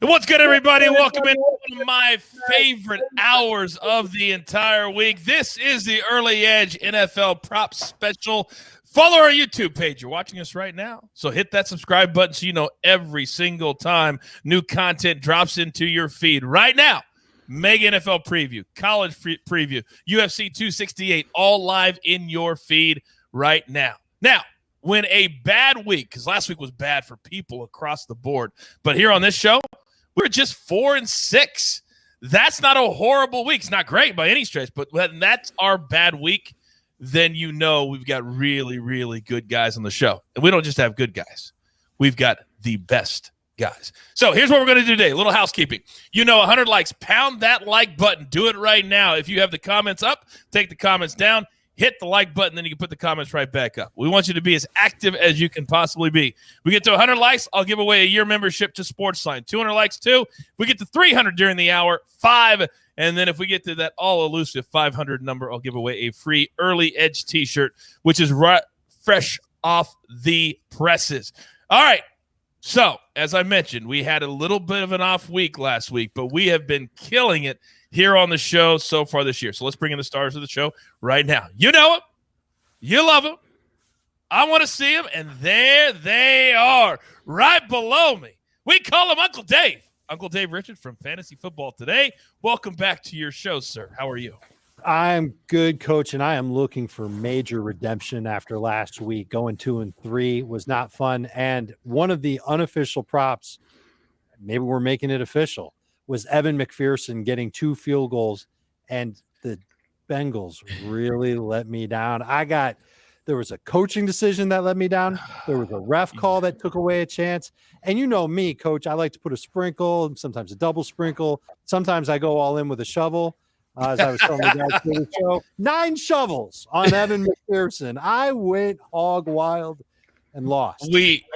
What's good, everybody? Welcome in to one of my favorite hours of the entire week. This is the Early Edge NFL Prop Special. Follow our YouTube page. You're watching us right now, so hit that subscribe button so you know every single time new content drops into your feed. Right now, Mega NFL Preview, College Preview, UFC 268, all live in your feed right now. Now, when a bad week, because last week was bad for people across the board, but here on this show, we're just 4-6. That's not a horrible week. It's not great by any stretch, but when that's our bad week, then you know we've got really, really good guys on the show. And we don't just have good guys. We've got the best guys. So here's what we're going to do today. A little housekeeping. 100 likes. Pound that like button. Do it right now. If you have the comments up, take the comments down. Hit the like button, then you can put the comments right back up. We want you to be as active as you can possibly be. We get to 100 likes, I'll give away a year membership to SportsLine. 200 likes, 2. If we get to 300 during the hour, 5. And then if we get to that all-elusive 500 number, I'll give away a free Early Edge T-shirt, which is fresh off the presses. All right. So, as I mentioned, we had a little bit of an off week last week, but we have been killing it here on the show so far this year. So let's bring in the stars of the show right now. You know them. You love them. I want to see them, and there they are right below me. We call him Uncle Dave. Uncle Dave Richard from Fantasy Football Today. Welcome back to your show, sir. How are you? I'm good, Coach, and I am looking for major redemption after last week. Going 2-3 was not fun, and one of the unofficial props, maybe we're making it official, was Evan McPherson getting 2 field goals, and the Bengals really let me down. There was a coaching decision that let me down. There was a ref call that took away a chance. And you know me, Coach, I like to put a sprinkle, sometimes a double sprinkle. Sometimes I go all in with a shovel. As I was telling the guys for the show, 9 shovels on Evan McPherson. I went hog wild and lost. Dave,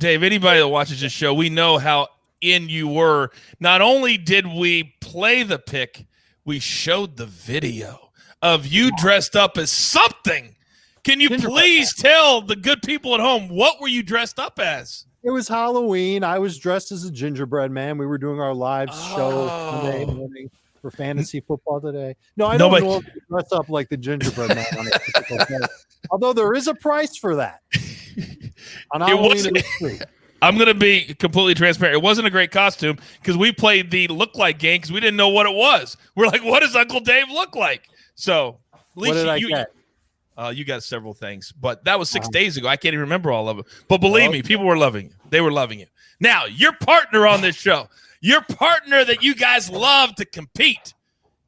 anybody that watches this show, we know how in you were. Not only did we play the pick, we showed the video of you dressed up as something. Can you please tell the good people at home, what were you dressed up as? It was Halloween. I was dressed as a gingerbread man. We were doing our live show Sunday morning for Fantasy Football Today. No, I don't normally dress up like the gingerbread man on a typical day. Although there is a price for that. On Halloween, it was free. I'm going to be completely transparent. It wasn't a great costume because we played the look like game because we didn't know what it was. We're like, what does Uncle Dave look like? So at least you got several things, but that was 6 days ago. I can't even remember all of them. But believe me, people were loving you. They were loving you. Now, your partner on this show, your partner that you guys love to compete,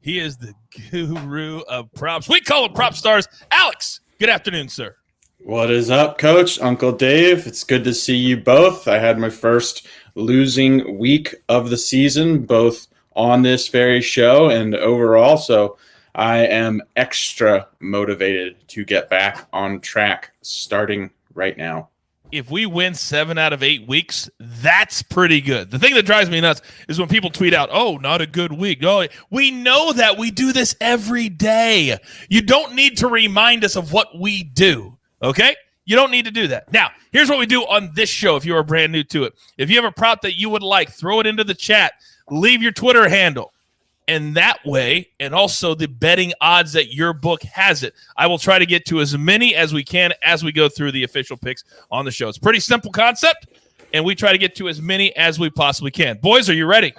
he is the guru of props. We call him Prop Stars. Alex, good afternoon, sir. What is up, Coach? Uncle Dave. It's good to see you both. I had my first losing week of the season, both on this very show and overall, so I am extra motivated to get back on track starting right now. If we win 7 out of 8 weeks, that's pretty good. The thing that drives me nuts is when people tweet out, oh, not a good week. Oh, we know that. We do this every day. You don't need to remind us of what we do. Okay? You don't need to do that. Now, here's what we do on this show if you are brand new to it. If you have a prop that you would like, throw it into the chat. Leave your Twitter handle. And that way, and also the betting odds that your book has it, I will try to get to as many as we can as we go through the official picks on the show. It's a pretty simple concept, and we try to get to as many as we possibly can. Boys, are you ready?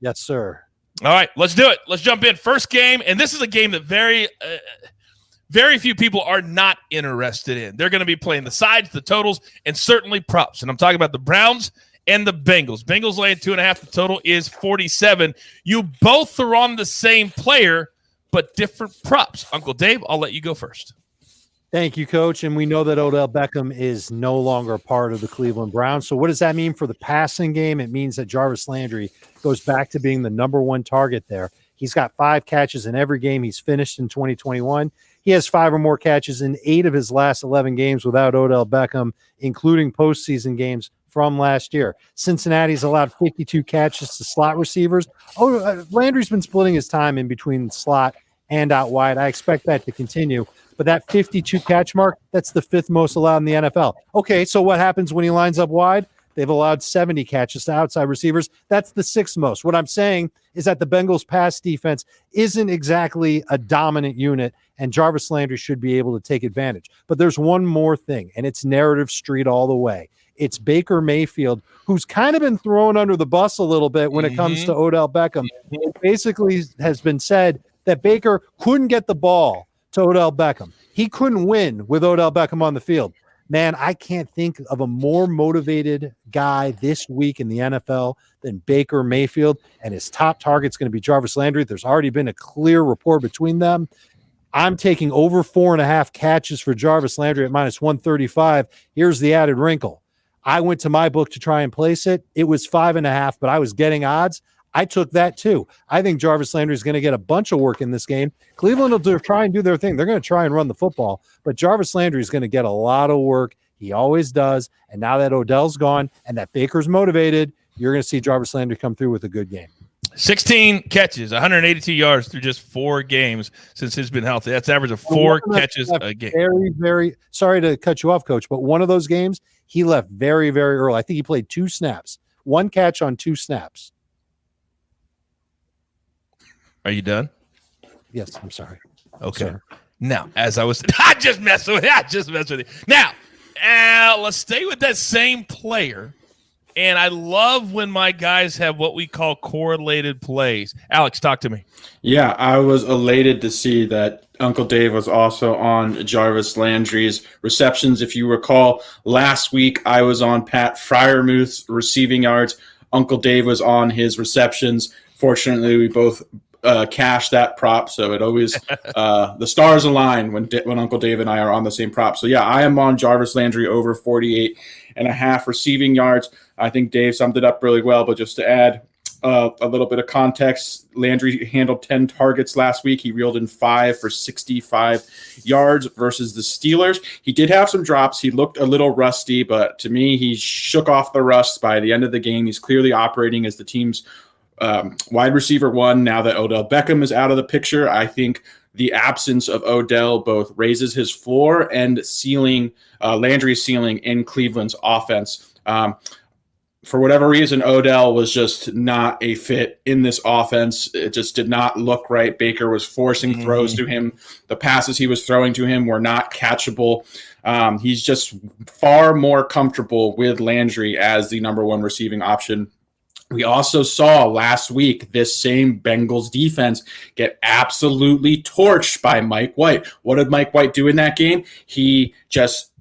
Yes, sir. All right, let's do it. Let's jump in. First game, and this is a game that very few people are not interested in. They're going to be playing the sides, the totals, and certainly props. And I'm talking about the Browns and the Bengals. Bengals laying 2.5. The total is 47. You both are on the same player, but different props. Uncle Dave, I'll let you go first. Thank you, Coach. And we know that Odell Beckham is no longer a part of the Cleveland Browns. So what does that mean for the passing game? It means that Jarvis Landry goes back to being the number 1 target there. He's got 5 catches in every game he's finished in 2021. He has 5 or more catches in 8 of his last 11 games without Odell Beckham, including postseason games from last year. Cincinnati's allowed 52 catches to slot receivers. Landry's been splitting his time in between slot and out wide. I expect that to continue. But that 52 catch mark, that's the 5th most allowed in the NFL. Okay, so what happens when he lines up wide? They've allowed 70 catches to outside receivers. That's the 6th most. What I'm saying is that the Bengals pass defense isn't exactly a dominant unit, and Jarvis Landry should be able to take advantage. But there's one more thing, and it's narrative street all the way. It's Baker Mayfield, who's kind of been thrown under the bus a little bit when it comes to Odell Beckham. It basically has been said that Baker couldn't get the ball to Odell Beckham. He couldn't win with Odell Beckham on the field. Man, I can't think of a more motivated guy this week in the NFL than Baker Mayfield, and his top target's going to be Jarvis Landry. There's already been a clear rapport between them. I'm taking over 4.5 catches for Jarvis Landry at minus 135. Here's the added wrinkle. I went to my book to try and place it. It was 5.5, but I was getting odds. I took that too. I think Jarvis Landry is going to get a bunch of work in this game. Cleveland will try and do their thing. They're going to try and run the football, but Jarvis Landry is going to get a lot of work. He always does. And now that Odell's gone and that Baker's motivated, you're going to see Jarvis Landry come through with a good game. 16 catches, 182 yards through just 4 games since he's been healthy. That's average of 4 catches a game. Very, very sorry to cut you off, Coach, but one of those games, he left very, very early. I think he played 2 snaps, 1 catch on 2 snaps. Are you done? Yes, I'm sorry. Okay. Sorry. Now, as I was, I just messed with you. Now, let's stay with that same player. And I love when my guys have what we call correlated plays. Alex, talk to me. Yeah, I was elated to see that Uncle Dave was also on Jarvis Landry's receptions. If you recall, last week I was on Pat Freiermuth's receiving yards. Uncle Dave was on his receptions. Fortunately, we both cash that prop, so it always the stars align when Uncle Dave and I are on the same prop. So yeah, I am on Jarvis Landry over 48.5 receiving yards. I think Dave summed it up really well, but just to add a little bit of context, Landry handled 10 targets last week. He reeled in 5 for 65 yards versus the Steelers. He did have some drops. He looked a little rusty, but to me, he shook off the rust by the end of the game. He's clearly operating as the team's wide receiver 1. Now that Odell Beckham is out of the picture, I think the absence of Odell both raises his floor and ceiling, Landry's ceiling in Cleveland's offense. For whatever reason, Odell was just not a fit in this offense. It just did not look right. Baker was forcing throws to him. The passes he was throwing to him were not catchable. He's just far more comfortable with Landry as the number 1 receiving option. We also saw last week this same Bengals defense get absolutely torched by Mike White. What did Mike White do in that game? He just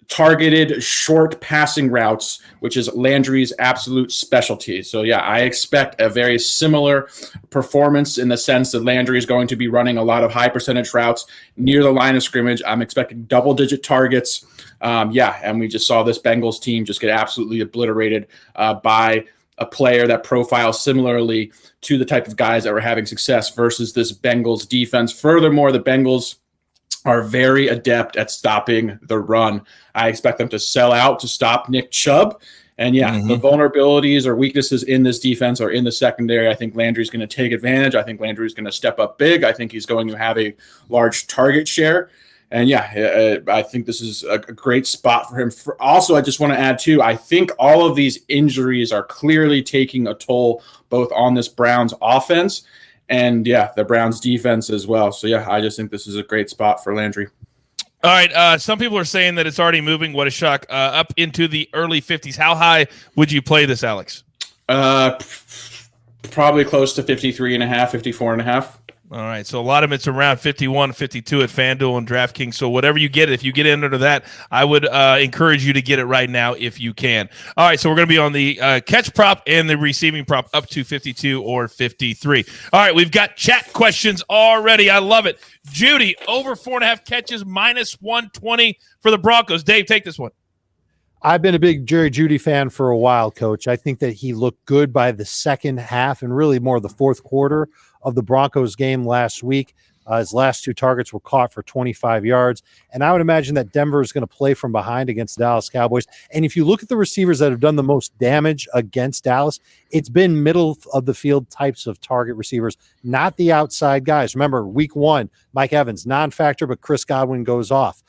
targeted short passing routes, which is Landry's absolute specialty. So yeah, I expect a very similar performance in the sense that Landry is going to be running a lot of high percentage routes near the line of scrimmage. I'm expecting double-digit targets. And we just saw this Bengals team just get absolutely obliterated by a player that profiles similarly to the type of guys that were having success versus this Bengals defense. Furthermore, the Bengals are very adept at stopping the run. I expect them to sell out to stop Nick Chubb. And the vulnerabilities or weaknesses in this defense are in the secondary. I think Landry's going to take advantage. I think Landry's going to step up big. I think he's going to have a large target share. And I think this is a great spot for him. Also, I just want to add too, I think all of these injuries are clearly taking a toll both on this Browns offense and the Browns defense as well. So I just think this is a great spot for Landry. All right. Some people are saying that it's already moving. What a shock. Up into the early 50s. How high would you play this, Alex? Probably close to 53.5, 54.5. All right, so a lot of it's around 51, 52 at FanDuel and DraftKings. So whatever you get, if you get in under that, I would encourage you to get it right now if you can. All right, so we're going to be on the catch prop and the receiving prop up to 52 or 53. All right, we've got chat questions already. I love it. Judy, over 4.5 catches, minus 120 for the Broncos. Dave, take this one. I've been a big Jerry Jeudy fan for a while, Coach. I think that he looked good by the second half and really more the fourth quarter of the Broncos game last week. His last 2 targets were caught for 25 yards. And I would imagine that Denver is going to play from behind against the Dallas Cowboys. And if you look at the receivers that have done the most damage against Dallas, it's been middle of the field types of target receivers, not the outside guys. Remember, week 1, Mike Evans, non-factor, but Chris Godwin goes off.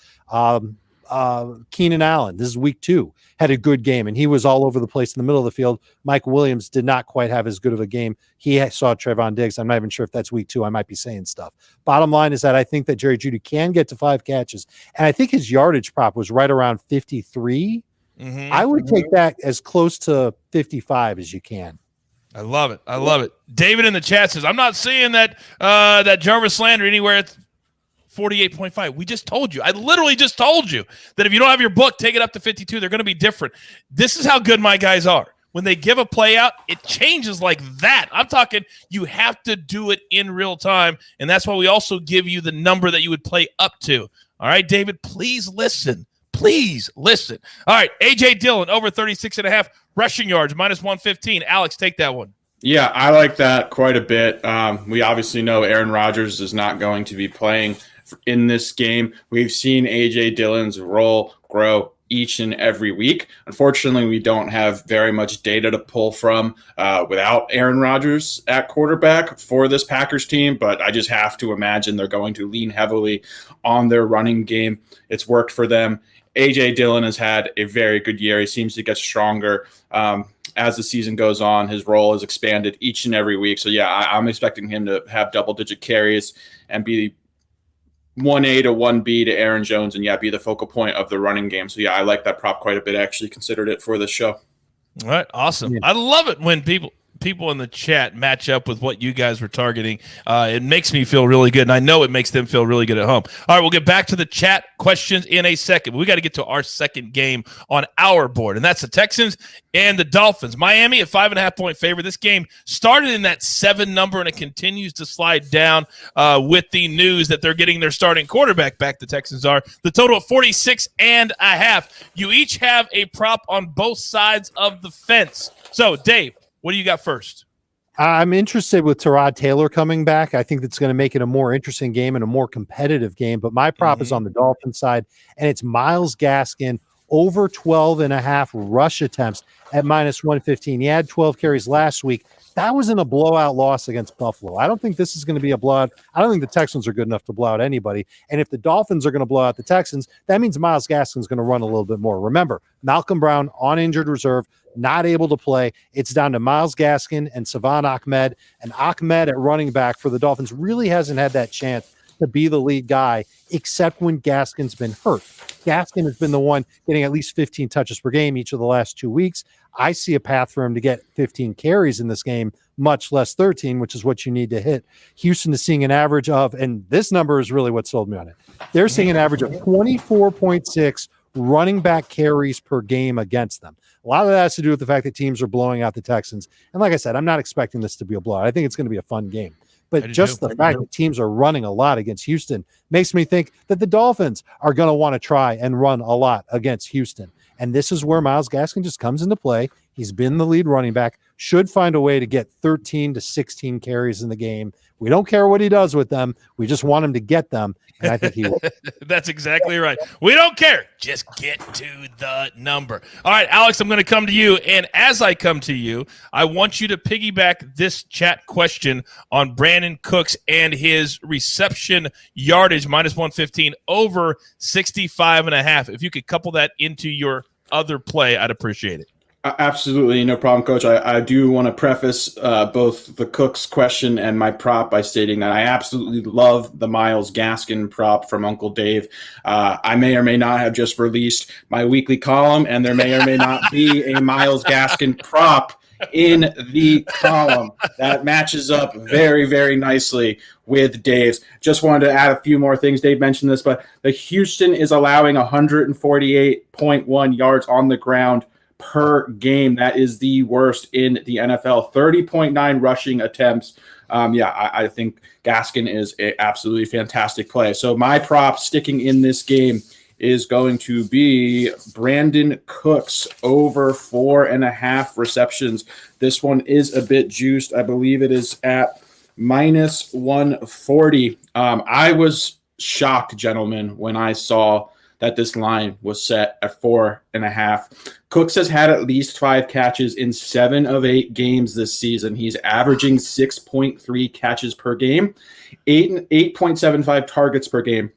Keenan Allen, this is week 2, had a good game, and he was all over the place in the middle of the field. Mike Williams did not quite have as good of a game. He saw Trayvon Diggs. I'm not even sure if that's week 2. I might be saying stuff. Bottom line is that I think that Jerry Jeudy can get to 5 catches, and I think his yardage prop was right around 53. I would take that as close to 55 as you can. I love it. I love it. David in the chat says, I'm not seeing that Jarvis Landry anywhere at 48.5. We just told you. I literally just told you that if you don't have your book, take it up to 52. They're going to be different. This is how good my guys are. When they give a play out, it changes like that. I'm talking you have to do it in real time, and that's why we also give you the number that you would play up to. All right, David, please listen. Please listen. All right, A.J. Dillon, over 36.5 rushing yards, minus 115. Alex, take that one. Yeah, I like that quite a bit. We obviously know Aaron Rodgers is not going to be playing in this game. We've seen A.J. Dillon's role grow each and every week. Unfortunately, we don't have very much data to pull from without Aaron Rodgers at quarterback for this Packers team, but I just have to imagine they're going to lean heavily on their running game. It's worked for them. A.J. Dillon has had a very good year. He seems to get stronger as the season goes on. His role is expanded each and every week. So, yeah, I'm expecting him to have double-digit carries and be 1A to 1B to Aaron Jones and, be the focal point of the running game. So, I like that prop quite a bit. I actually considered it for this show. All right, awesome. I love it when people in the chat match up with what you guys were targeting. It makes me feel really good, and I know it makes them feel really good at home. All right, we'll get back to the chat questions in a second. We got to get to our second game on our board, and that's the Texans and the Dolphins. Miami at 5.5-point favorite. This game started in that 7 number, and it continues to slide down with the news that they're getting their starting quarterback back. The Texans are. The total of 46.5. You each have a prop on both sides of the fence. So, Dave, what do you got first? I'm interested with Tyrod Taylor coming back. I think that's going to make it a more interesting game and a more competitive game. But my prop is on the Dolphins side, and it's Myles Gaskin over 12.5 rush attempts at minus 115. He had 12 carries last week. That was in a blowout loss against Buffalo. I don't think this is going to be a blowout. I don't think the Texans are good enough to blow out anybody. And if the Dolphins are going to blow out the Texans, that means Myles Gaskin's going to run a little bit more. Remember, Malcolm Brown on injured reserve, not able to play. It's down to Myles Gaskin and Savon Ahmed. And Ahmed at running back for the Dolphins really hasn't had that chance to be the lead guy, except when Gaskin's been hurt. Gaskin has been the one getting at least 15 touches per game each of the last 2 weeks. I see a path for him to get 15 carries in this game, much less 13, which is what you need to hit. Houston is seeing an average of, and this number is really what sold me on it. They're seeing an average of 24.6 running back carries per game against them. A lot of that has to do with the fact that teams are blowing out the Texans. And like I said, I'm not expecting this to be a blowout. I think it's going to be a fun game. But just the fact that teams are running a lot against Houston makes me think that the Dolphins are going to want to try and run a lot against Houston. And this is where Myles Gaskin just comes into play. He's been the lead running back, should find a way to get 13 to 16 carries in the game. We don't care what he does with them. We just want him to get them, and I think he will. That's exactly right. We don't care. Just get to the number. All right, Alex, I'm going to come to you, and as I come to you, I want you to piggyback this chat question on Brandon Cooks and his reception yardage, minus 115, over 65.5. If you could couple that into your other play, I'd appreciate it. Absolutely, no problem, Coach. I do want to preface both the Cooks question and my prop by stating that I absolutely love the Myles Gaskin prop from Uncle Dave. I may or may not have just released my weekly column, and there may or may not be a Myles Gaskin prop in the column. That matches up very, very nicely with Dave's. Just wanted to add a few more things. Dave mentioned this, but the Houston is allowing 148.1 yards on the ground per game. That is the worst in the NFL. 30.9 rushing attempts. I think Gaskin is an absolutely fantastic play. So my prop sticking in this game is going to be Brandon Cooks over 4.5 receptions. This one is a bit juiced. I believe it is at minus 140. I was shocked, gentlemen, when I saw that this line was set at 4.5. Cooks has had at least 5 catches in 7 of 8 games this season. He's averaging 6.3 catches per game, 8.75 targets per game.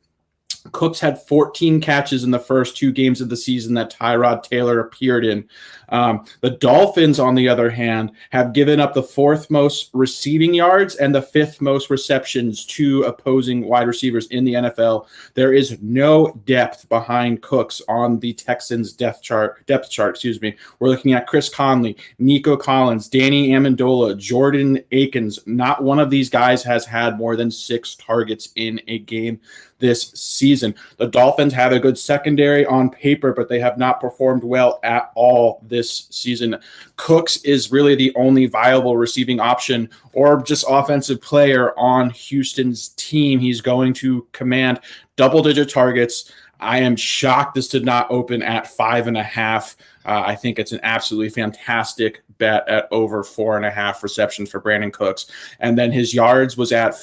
Cooks had 14 catches in the first 2 games of the season that Tyrod Taylor appeared in. The Dolphins, on the other hand, have given up the 4th most receiving yards and the 5th most receptions to opposing wide receivers in the NFL. There is no depth behind Cooks on the Texans depth chart. We're looking at Chris Conley, Nico Collins, Danny Amendola, Jordan Akins. Not one of these guys has had more than 6 targets in a game this season. The Dolphins have a good secondary on paper, but they have not performed well at all this season. Cooks is really the only viable receiving option or just offensive player on Houston's team. He's going to command double-digit targets. I am shocked this did not open at 5.5. I think it's an absolutely fantastic bet at over 4.5 receptions for Brandon Cooks. And then his yards was at,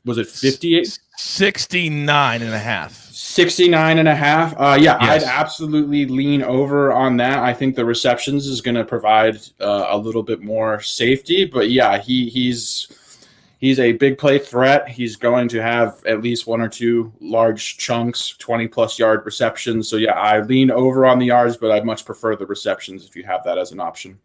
was it 58? 69.5. 69.5. Yeah, Yes. I'd absolutely lean over on that. I think the receptions is going to provide a little bit more safety. But yeah, he's a big play threat. He's going to have at least 1 or 2 large chunks, 20-plus yard receptions. So yeah, I lean over on the yards, but I'd much prefer the receptions if you have that as an option.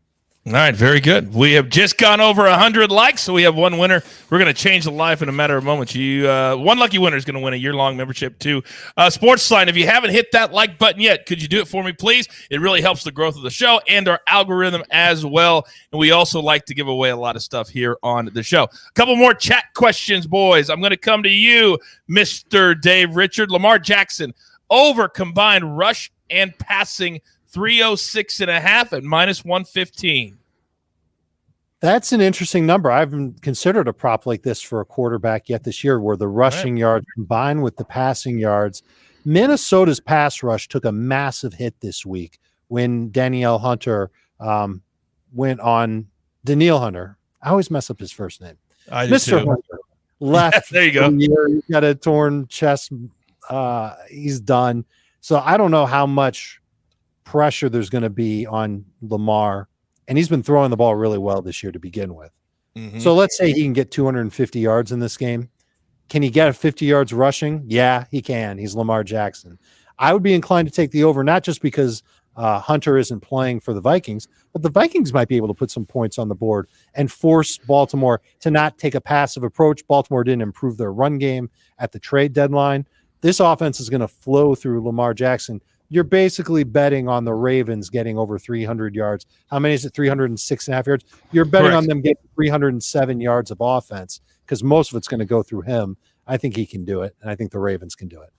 All right, very good. We have just gone over 100 likes, so we have one winner. We're going to change the life in a matter of moments. One lucky winner is going to win a year-long membership to SportsLine. If you haven't hit that like button yet, could you do it for me, please? It really helps the growth of the show and our algorithm as well. And we also like to give away a lot of stuff here on the show. A couple more chat questions, boys. I'm going to come to you, Mr. Dave Richard. Lamar Jackson over combined rush and passing 306.5 at -115. That's an interesting number. I haven't considered a prop like this for a quarterback yet this year, where the rushing yards combined with the passing yards. Minnesota's pass rush took a massive hit this week when Danielle Hunter went on Danielle Hunter. I always mess up his first name. Mr. Hunter left. There you go. He's got a torn chest. He's done. So I don't know how much pressure there's going to be on Lamar, and he's been throwing the ball really well this year to begin with. Mm-hmm. So let's say he can get 250 yards in this game. Can he get 50 yards rushing? Yeah, he can. He's Lamar Jackson. I would be inclined to take the over, not just because Hunter isn't playing for the Vikings, but the Vikings might be able to put some points on the board and force Baltimore to not take a passive approach. Baltimore didn't improve their run game at the trade deadline. This offense is going to flow through Lamar Jackson. You're basically betting on the Ravens getting over 300 yards. How many is it? 306.5 yards. You're betting on them getting 307 yards of offense because most of it's going to go through him. I think he can do it, and I think the Ravens can do it.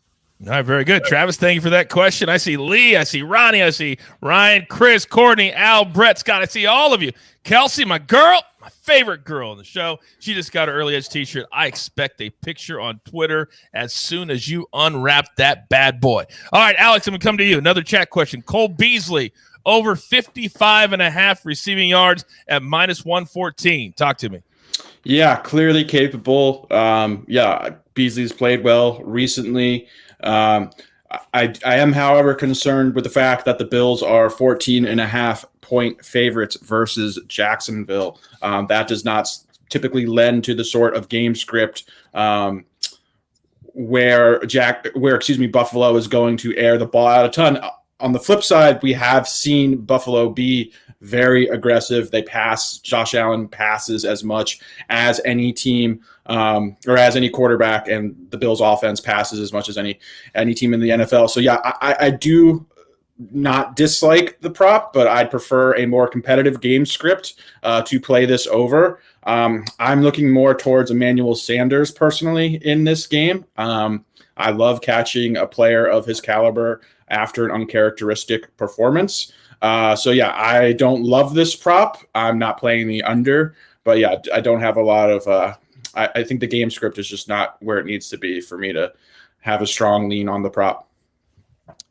All right, very good. Travis, thank you for that question. I see Lee, I see Ronnie, I see Ryan, Chris, Courtney, Al, Brett, Scott. I see all of you. Kelsey, my girl, my favorite girl on the show. She just got her Early Edge t-shirt. I expect a picture on Twitter as soon as you unwrap that bad boy. All right, Alex, I'm going to come to you. Another chat question. Cole Beasley, over 55.5 receiving yards at -114. Talk to me. Yeah, clearly capable. Beasley's played well recently. I am, however, concerned with the fact that the Bills are 14.5-point favorites versus Jacksonville. That does not typically lend to the sort of game script where Buffalo is going to air the ball out a ton. On the flip side, we have seen Buffalo be very aggressive. They pass. Josh Allen passes as much as any team or as any quarterback, and the Bills' offense passes as much as any team in the NFL. So, yeah, I do not dislike the prop, but I'd prefer a more competitive game script to play this over. I'm looking more towards Emmanuel Sanders personally in this game. I love catching a player of his caliber after an uncharacteristic performance. I don't love this prop. I'm not playing the under, but yeah, I don't have a lot of I think the game script is just not where it needs to be for me to have a strong lean on the prop.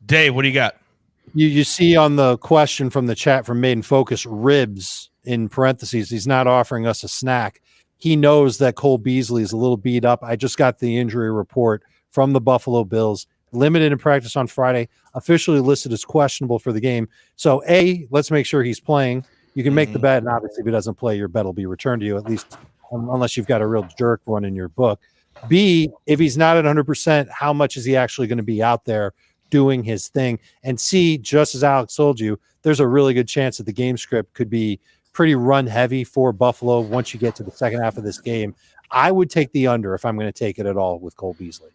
Dave, what do you got? You see on the question from the chat from Maiden Focus, ribs in parentheses. He's not offering us a snack. He knows that Cole Beasley is a little beat up. I just got the injury report from the Buffalo Bills. Limited in practice on Friday, officially listed as questionable for the game. So, let's make sure he's playing. You can make the bet, and obviously if he doesn't play, your bet will be returned to you, at least unless you've got a real jerk one in your book. B, if he's not at 100%, how much is he actually going to be out there doing his thing? And C, just as Alex told you, there's a really good chance that the game script could be pretty run heavy for Buffalo once you get to the second half of this game. I would take the under if I'm going to take it at all with Cole Beasley.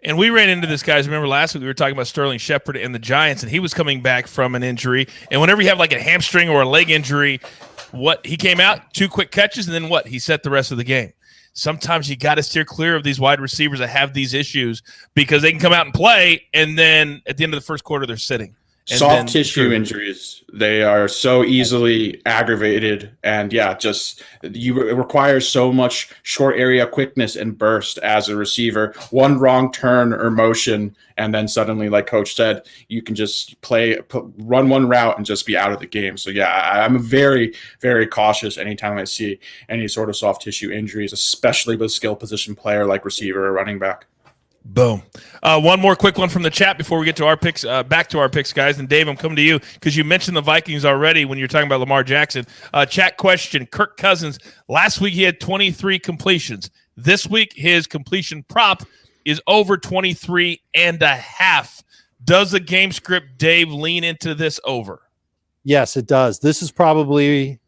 And we ran into this, guys. Remember last week we were talking about Sterling Shepard and the Giants, and he was coming back from an injury. And whenever you have like a hamstring or a leg injury, he came out, 2 quick catches, and then he set the rest of the game. Sometimes you got to steer clear of these wide receivers that have these issues because they can come out and play, and then at the end of the first quarter, they're sitting. Soft tissue injuries, they are so easily aggravated, and it requires so much short area quickness and burst as a receiver. One wrong turn or motion, and then suddenly, like Coach said, you can just run one route and just be out of the game. So I'm very, very cautious anytime I see any sort of soft tissue injuries, especially with a skill position player like receiver or running back. Boom. One more quick one from the chat before we get to our picks, back to our picks, guys. And Dave, I'm coming to you because you mentioned the Vikings already when you're talking about Lamar Jackson. Chat question, Kirk Cousins. Last week he had 23 completions. This week his completion prop is over 23.5. Does the game script, Dave, lean into this over? Yes, it does. This is probably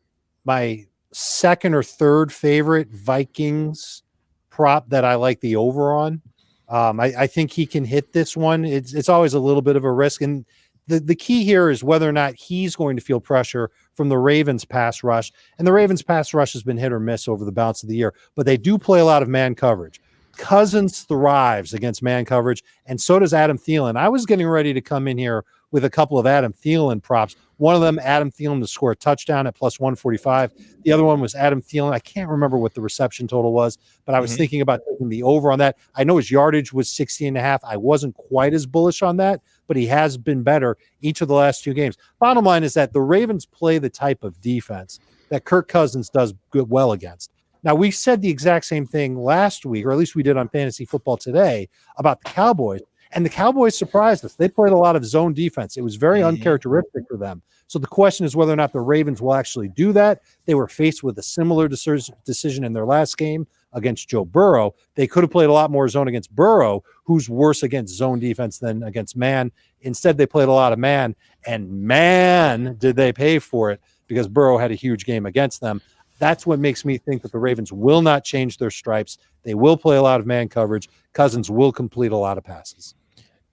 my second or third favorite Vikings prop that I like the over on. I think he can hit this one. It's always a little bit of a risk. And the key here is whether or not he's going to feel pressure from the Ravens pass rush. And the Ravens pass rush has been hit or miss over the balance of the year, but they do play a lot of man coverage. Cousins thrives against man coverage, and so does Adam Thielen. I was getting ready to come in here with a couple of Adam Thielen props. One of them, Adam Thielen to score a touchdown at plus 145. The other one was Adam Thielen. I can't remember what the reception total was, but I was thinking about taking the over on that. I know his yardage was 60.5. I wasn't quite as bullish on that, but he has been better each of the last 2 games. Bottom line is that the Ravens play the type of defense that Kirk Cousins does good well against. Now, we said the exact same thing last week, or at least we did on Fantasy Football Today, about the Cowboys. And the Cowboys surprised us. They played a lot of zone defense. It was very uncharacteristic for them. So the question is whether or not the Ravens will actually do that. They were faced with a similar decision in their last game against Joe Burrow. They could have played a lot more zone against Burrow, who's worse against zone defense than against man. Instead, they played a lot of man, and man, did they pay for it because Burrow had a huge game against them. That's what makes me think that the Ravens will not change their stripes. They will play a lot of man coverage. Cousins will complete a lot of passes.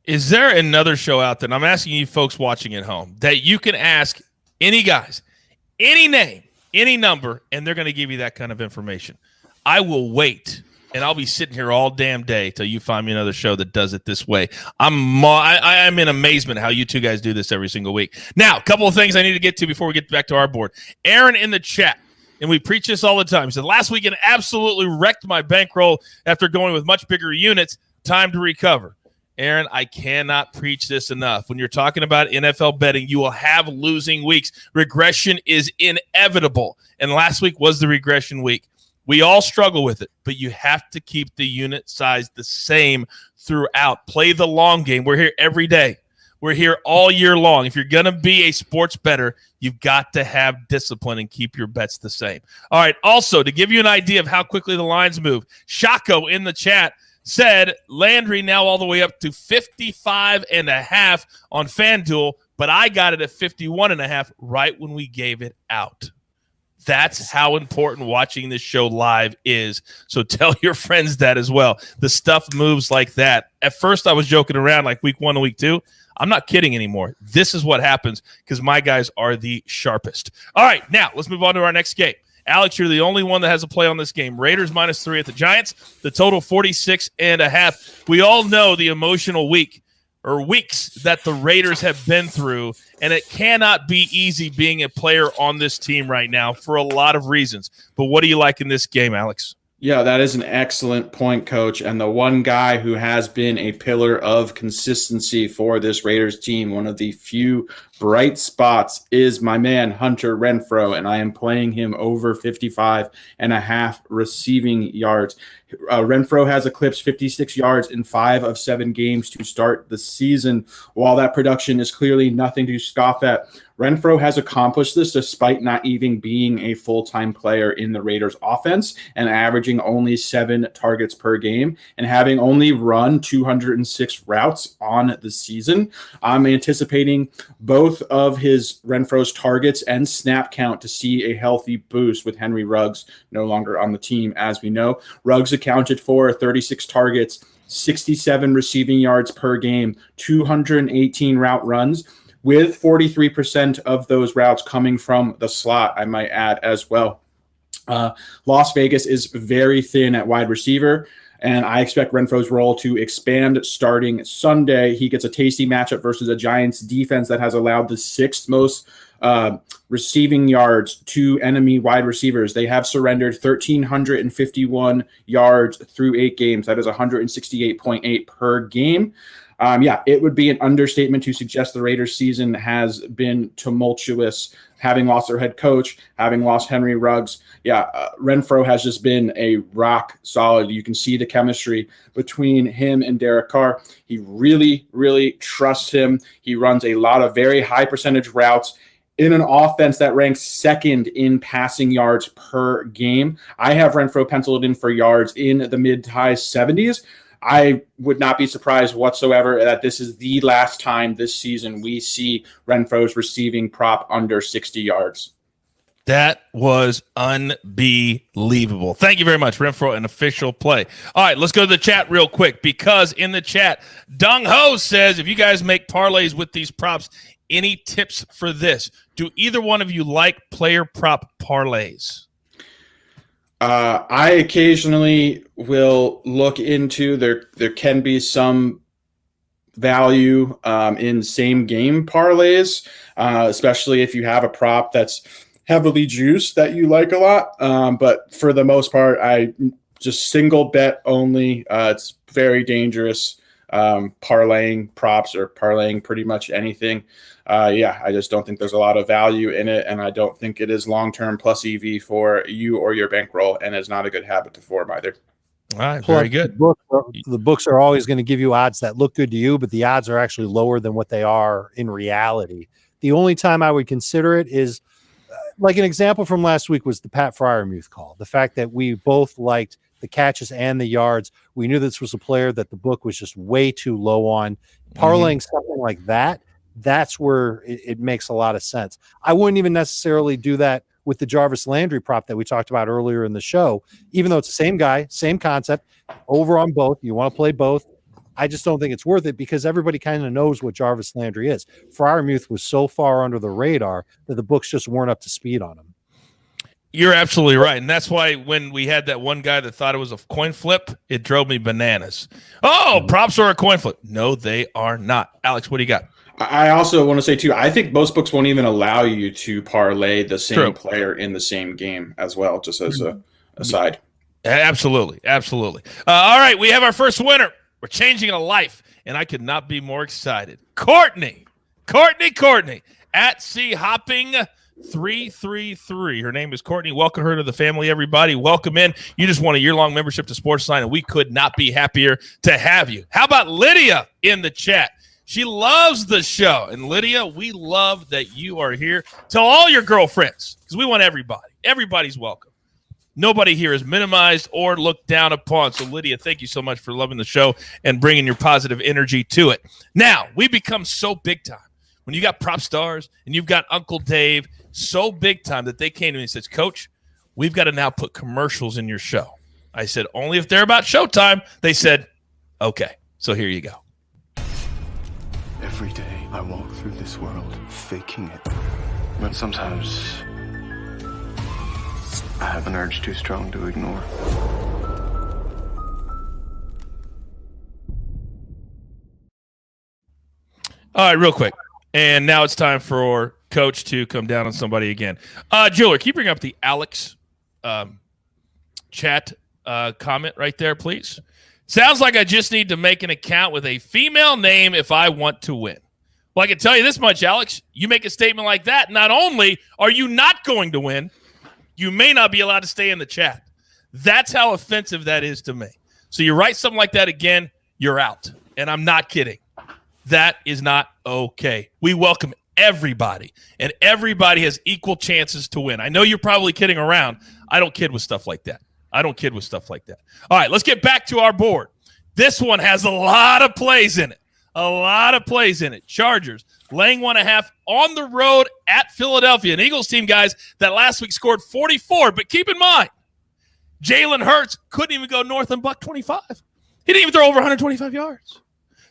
Is there another show out there, and I'm asking you folks watching at home, that you can ask any guys, any name, any number, and they're going to give you that kind of information? I will wait, and I'll be sitting here all damn day till you find me another show that does it this way. I'm in amazement how you two guys do this every single week. Now, a couple of things I need to get to before we get back to our board. Aaron in the chat, and we preach this all the time. He said, last weekend absolutely wrecked my bankroll after going with much bigger units. Time to recover. Aaron, I cannot preach this enough. When you're talking about NFL betting, you will have losing weeks. Regression is inevitable, and last week was the regression week. We all struggle with it, but you have to keep the unit size the same throughout. Play the long game. We're here every day. We're here all year long. If you're going to be a sports bettor, you've got to have discipline and keep your bets the same. All right, also, to give you an idea of how quickly the lines move, Shako in the chat said Landry now all the way up to 55.5 on FanDuel, but I got it at 51.5 right when we gave it out. That's how important watching this show live is. So tell your friends that as well. The stuff moves like that. At first, I was joking around like week 1 and week 2. I'm not kidding anymore. This is what happens because my guys are the sharpest. All right, now let's move on to our next game. Alex, you're the only one that has a play on this game. Raiders -3 at the Giants. The total 46.5. We all know the emotional weeks that the Raiders have been through, and it cannot be easy being a player on this team right now for a lot of reasons. But what do you like in this game, Alex? Yeah, that is an excellent point, Coach. And the one guy who has been a pillar of consistency for this Raiders team, one of the few bright spots is my man Hunter Renfrow, and I am playing him over 55.5 receiving yards. Renfrow has eclipsed 56 yards in 5 of 7 games to start the season. While that production is clearly nothing to scoff at, Renfrow has accomplished this despite not even being a full-time player in the Raiders offense and averaging only 7 targets per game and having only run 206 routes on the season. I'm anticipating both of Renfrow's targets and snap count to see a healthy boost with Henry Ruggs no longer on the team. As we know, Ruggs accounted for 36 targets, 67 receiving yards per game, 218 route runs, with 43% of those routes coming from the slot, I might add as well. Las Vegas is very thin at wide receiver, and I expect Renfrow's role to expand starting Sunday. He gets a tasty matchup versus a Giants defense that has allowed the 6th most receiving yards to enemy wide receivers. They have surrendered 1,351 yards through 8 games. That is 168.8 per game. It would be an understatement to suggest the Raiders season has been tumultuous, having lost their head coach, having lost Henry Ruggs. Renfrow has just been a rock solid. You can see the chemistry between him and Derek Carr. He really, really trusts him. He runs a lot of very high percentage routes in an offense that ranks 2nd in passing yards per game. I have Renfrow penciled in for yards in the mid to high 70s. I would not be surprised whatsoever that this is the last time this season we see Renfrow's receiving prop under 60 yards. That was unbelievable. Thank you very much, Renfrow, an official play. All right, let's go to the chat real quick, because in the chat, Dung Ho says, if you guys make parlays with these props, any tips for this? Do either one of you like player prop parlays? I occasionally will look into there can be some value in same game parlays, especially if you have a prop that's heavily juiced that you like a lot. But for the most part, I just single bet only. It's very dangerous parlaying props or parlaying pretty much anything. I just don't think there's a lot of value in it, and I don't think it is long-term plus EV for you or your bankroll, and it's not a good habit to form either. All right, very good. The books are always going to give you odds that look good to you, but the odds are actually lower than what they are in reality. The only time I would consider it is, like an example from last week was the Pat Freiermuth call. The fact that we both liked the catches and the yards. We knew this was a player that the book was just way too low on. Parlaying something like that, that's where it makes a lot of sense. I wouldn't even necessarily do that with the Jarvis Landry prop that we talked about earlier in the show, even though it's the same guy, same concept, over on both. You want to play both. I just don't think it's worth it because everybody kind of knows what Jarvis Landry is. Freiermuth was so far under the radar that the books just weren't up to speed on him. You're absolutely right. And that's why when we had that one guy that thought it was a coin flip, it drove me bananas. Oh, props are a coin flip. No, they are not. Alex, what do you got? I also want to say, too, I think most books won't even allow you to parlay the same player in the same game as well, just as a aside. Absolutely. Absolutely. All right, we have our first winner. We're changing a life, and I could not be more excited. Courtney at C Hopping 333. Her name is Courtney. Welcome her to the family, everybody. Welcome in. You just won a year-long membership to SportsLine, and we could not be happier to have you. How about Lydia in the chat? She loves the show. And Lydia, we love that you are here. Tell all your girlfriends, because we want everybody. Everybody's welcome. Nobody here is minimized or looked down upon. So, Lydia, thank you so much for loving the show and bringing your positive energy to it. Now, we become so big time. When you got Prop Stars and you've got Uncle Dave, so big time that they came to me and said, Coach, we've got to now put commercials in your show. I said, only if they're about showtime. They said, okay, so here you go. Every day I walk through this world faking it. But sometimes I have an urge too strong to ignore. All right, real quick. And now it's time for Coach to come down on somebody again. Jeweler, can you bring up the Alex chat comment right there, please? Sounds like I just need to make an account with a female name if I want to win. Well, I can tell you this much, Alex. You make a statement like that, not only are you not going to win, you may not be allowed to stay in the chat. That's how offensive that is to me. So you write something like that again, you're out. And I'm not kidding. That is not okay. We welcome everybody, and everybody has equal chances to win. I know you're probably kidding around. I don't kid with stuff like that. All right, let's get back to our board. This one has a lot of plays in it. Chargers laying 1.5 on the road at Philadelphia. An Eagles team, guys, that last week scored 44. But keep in mind, Jalen Hurts couldn't even go north of $125. He didn't even throw over 125 yards.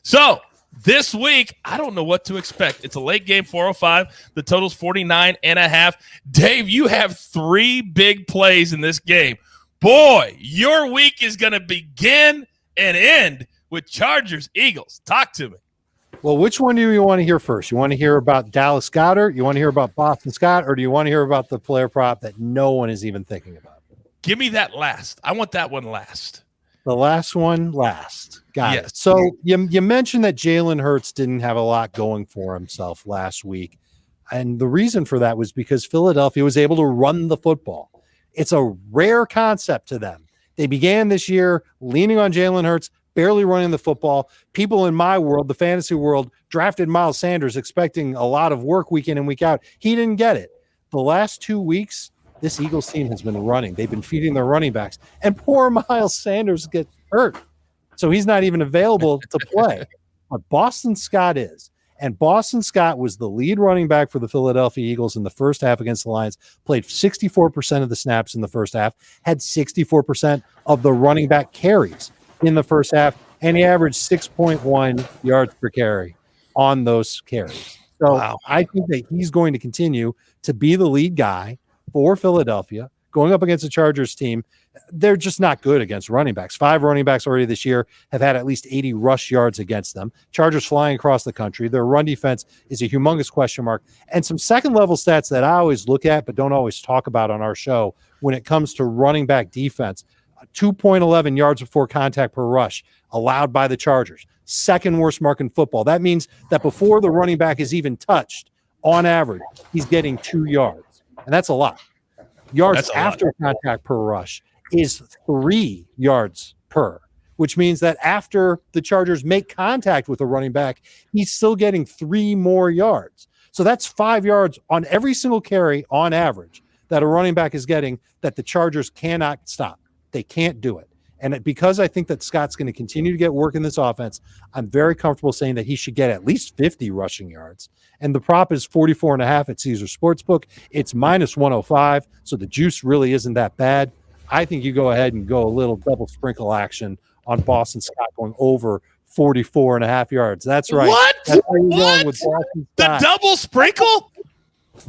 So this week, I don't know what to expect. It's a late game, 405. The total's 49.5. Dave, you have 3 big plays in this game. Boy, your week is going to begin and end with Chargers-Eagles. Talk to me. Well, which one do you want to hear first? You want to hear about Dallas Goedert? You want to hear about Boston Scott? Or do you want to hear about the player prop that no one is even thinking about? Give me that last. I want that one last. The last one last. Got Yes. it. So you mentioned that Jalen Hurts didn't have a lot going for himself last week. And the reason for that was because Philadelphia was able to run the football. It's a rare concept to them. They began this year leaning on Jalen Hurts, barely running the football. People in my world, the fantasy world, drafted Miles Sanders expecting a lot of work week in and week out. He didn't get it. The last 2 weeks, this Eagles team has been running. They've been feeding their running backs. And poor Miles Sanders gets hurt. So he's not even available to play. But Boston Scott is. And Boston Scott was the lead running back for the Philadelphia Eagles in the first half against the Lions, played 64% of the snaps in the first half, had 64% of the running back carries in the first half, and he averaged 6.1 yards per carry on those carries. So wow. I think that he's going to continue to be the lead guy for Philadelphia going up against the Chargers team. They're just not good against running backs. 5 running backs already this year have had at least 80 rush yards against them. Chargers flying across the country. Their run defense is a humongous question mark. And some second-level stats that I always look at but don't always talk about on our show when it comes to running back defense. 2.11 yards before contact per rush allowed by the Chargers. Second worst mark in football. That means that before the running back is even touched, on average, he's getting 2 yards. And that's a lot. Yards after contact per rush is 3 yards per, which means that after the Chargers make contact with a running back, he's still getting 3 more yards. So that's 5 yards on every single carry on average that a running back is getting that the Chargers cannot stop. They can't do it. And because I think that Scott's going to continue to get work in this offense, I'm very comfortable saying that he should get at least 50 rushing yards. And the prop is 44.5 at Caesar Sportsbook. It's minus 105, so the juice really isn't that bad. I think you go ahead and go a little double sprinkle action on Boston Scott going over 44.5 yards. That's right. What? That's where you're going with Boston Scott. The double sprinkle?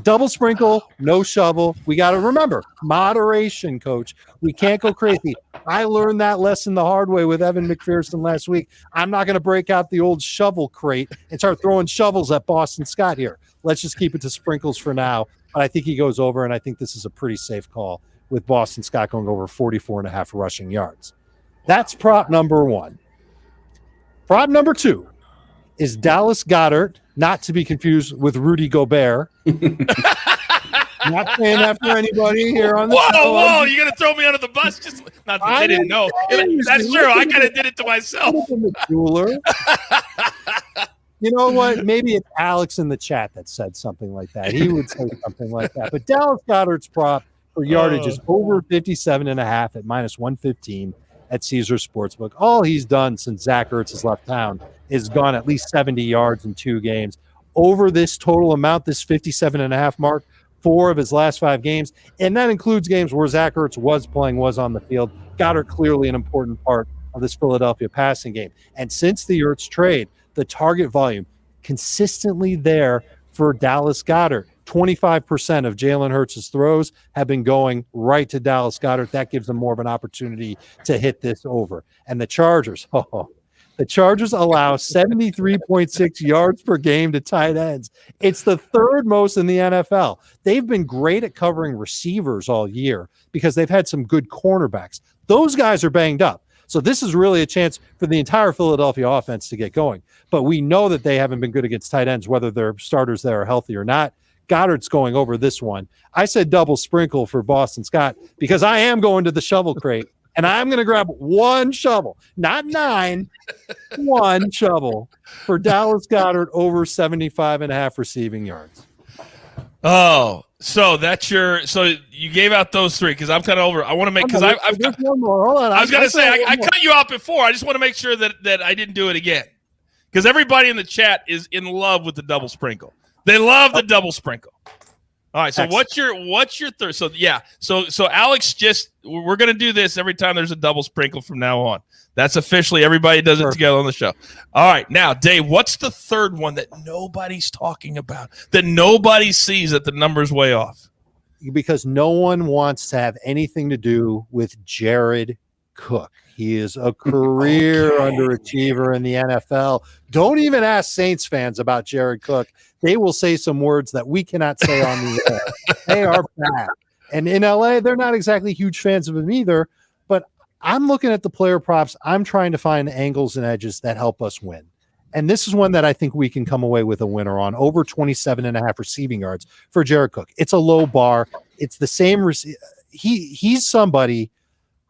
Double sprinkle, no shovel. We got to remember, moderation, coach. We can't go crazy. I learned that lesson the hard way with Evan McPherson last week. I'm not going to break out the old shovel crate and start throwing shovels at Boston Scott here. Let's just keep it to sprinkles for now. But I think he goes over, and I think this is a pretty safe call with Boston Scott going over 44.5 rushing yards. That's prop number 1. Prop number 2 is Dallas Goedert, not to be confused with Rudy Gobert. Not saying that for anybody here on the show. Whoa, you're going to throw me under the bus? Just not that they didn't know. That's true. I kind of did it to myself. You know what? Maybe it's Alex in the chat that said something like that. He would say something like that. But Dallas Goedert's prop for yardage is over 57.5 at minus 115 at Caesar Sportsbook. All he's done since Zach Ertz has left town is gone at least 70 yards in 2 games. Over this total amount, this 57.5 mark, 4 of his last 5 games, and that includes games where Zach Ertz was playing, was on the field. Goedert clearly an important part of this Philadelphia passing game. And since the Ertz trade, the target volume consistently there for Dallas Goedert. 25% of Jalen Hurts' throws have been going right to Dallas Goedert. That gives them more of an opportunity to hit this over. And the Chargers, the Chargers allow 73.6 yards per game to tight ends. It's the 3rd most in the NFL. They've been great at covering receivers all year because they've had some good cornerbacks. Those guys are banged up. So this is really a chance for the entire Philadelphia offense to get going. But we know that they haven't been good against tight ends, whether they're starters that are healthy or not. Goddard's going over this one. I said double sprinkle for Boston Scott because I am going to the shovel crate, and I'm going to grab one shovel, not 9, one shovel for Dallas Goedert over 75.5 receiving yards. Oh, so so you gave out those 3 because I'm kind of over. I want to make because I've got one more. Hold on. I was going to say I cut you out before. I just want to make sure that I didn't do it again because everybody in the chat is in love with the double sprinkle. They love the double sprinkle. All right. So Excellent. what's your third? So yeah. So Alex, we're going to do this every time there's a double sprinkle from now on. That's officially everybody does it together on the show. All right. Now, Dave, what's the third one that nobody's talking about, that nobody sees that the number's way off? Because no one wants to have anything to do with Jared Cook. He is a career underachiever in the NFL. Don't even ask Saints fans about Jared Cook. They will say some words that we cannot say on the air. They are bad. And in LA, they're not exactly huge fans of him either. But I'm looking at the player props. I'm trying to find angles and edges that help us win. And this is one that I think we can come away with a winner on, over 27.5 receiving yards for Jared Cook. It's a low bar. It's the same. He's somebody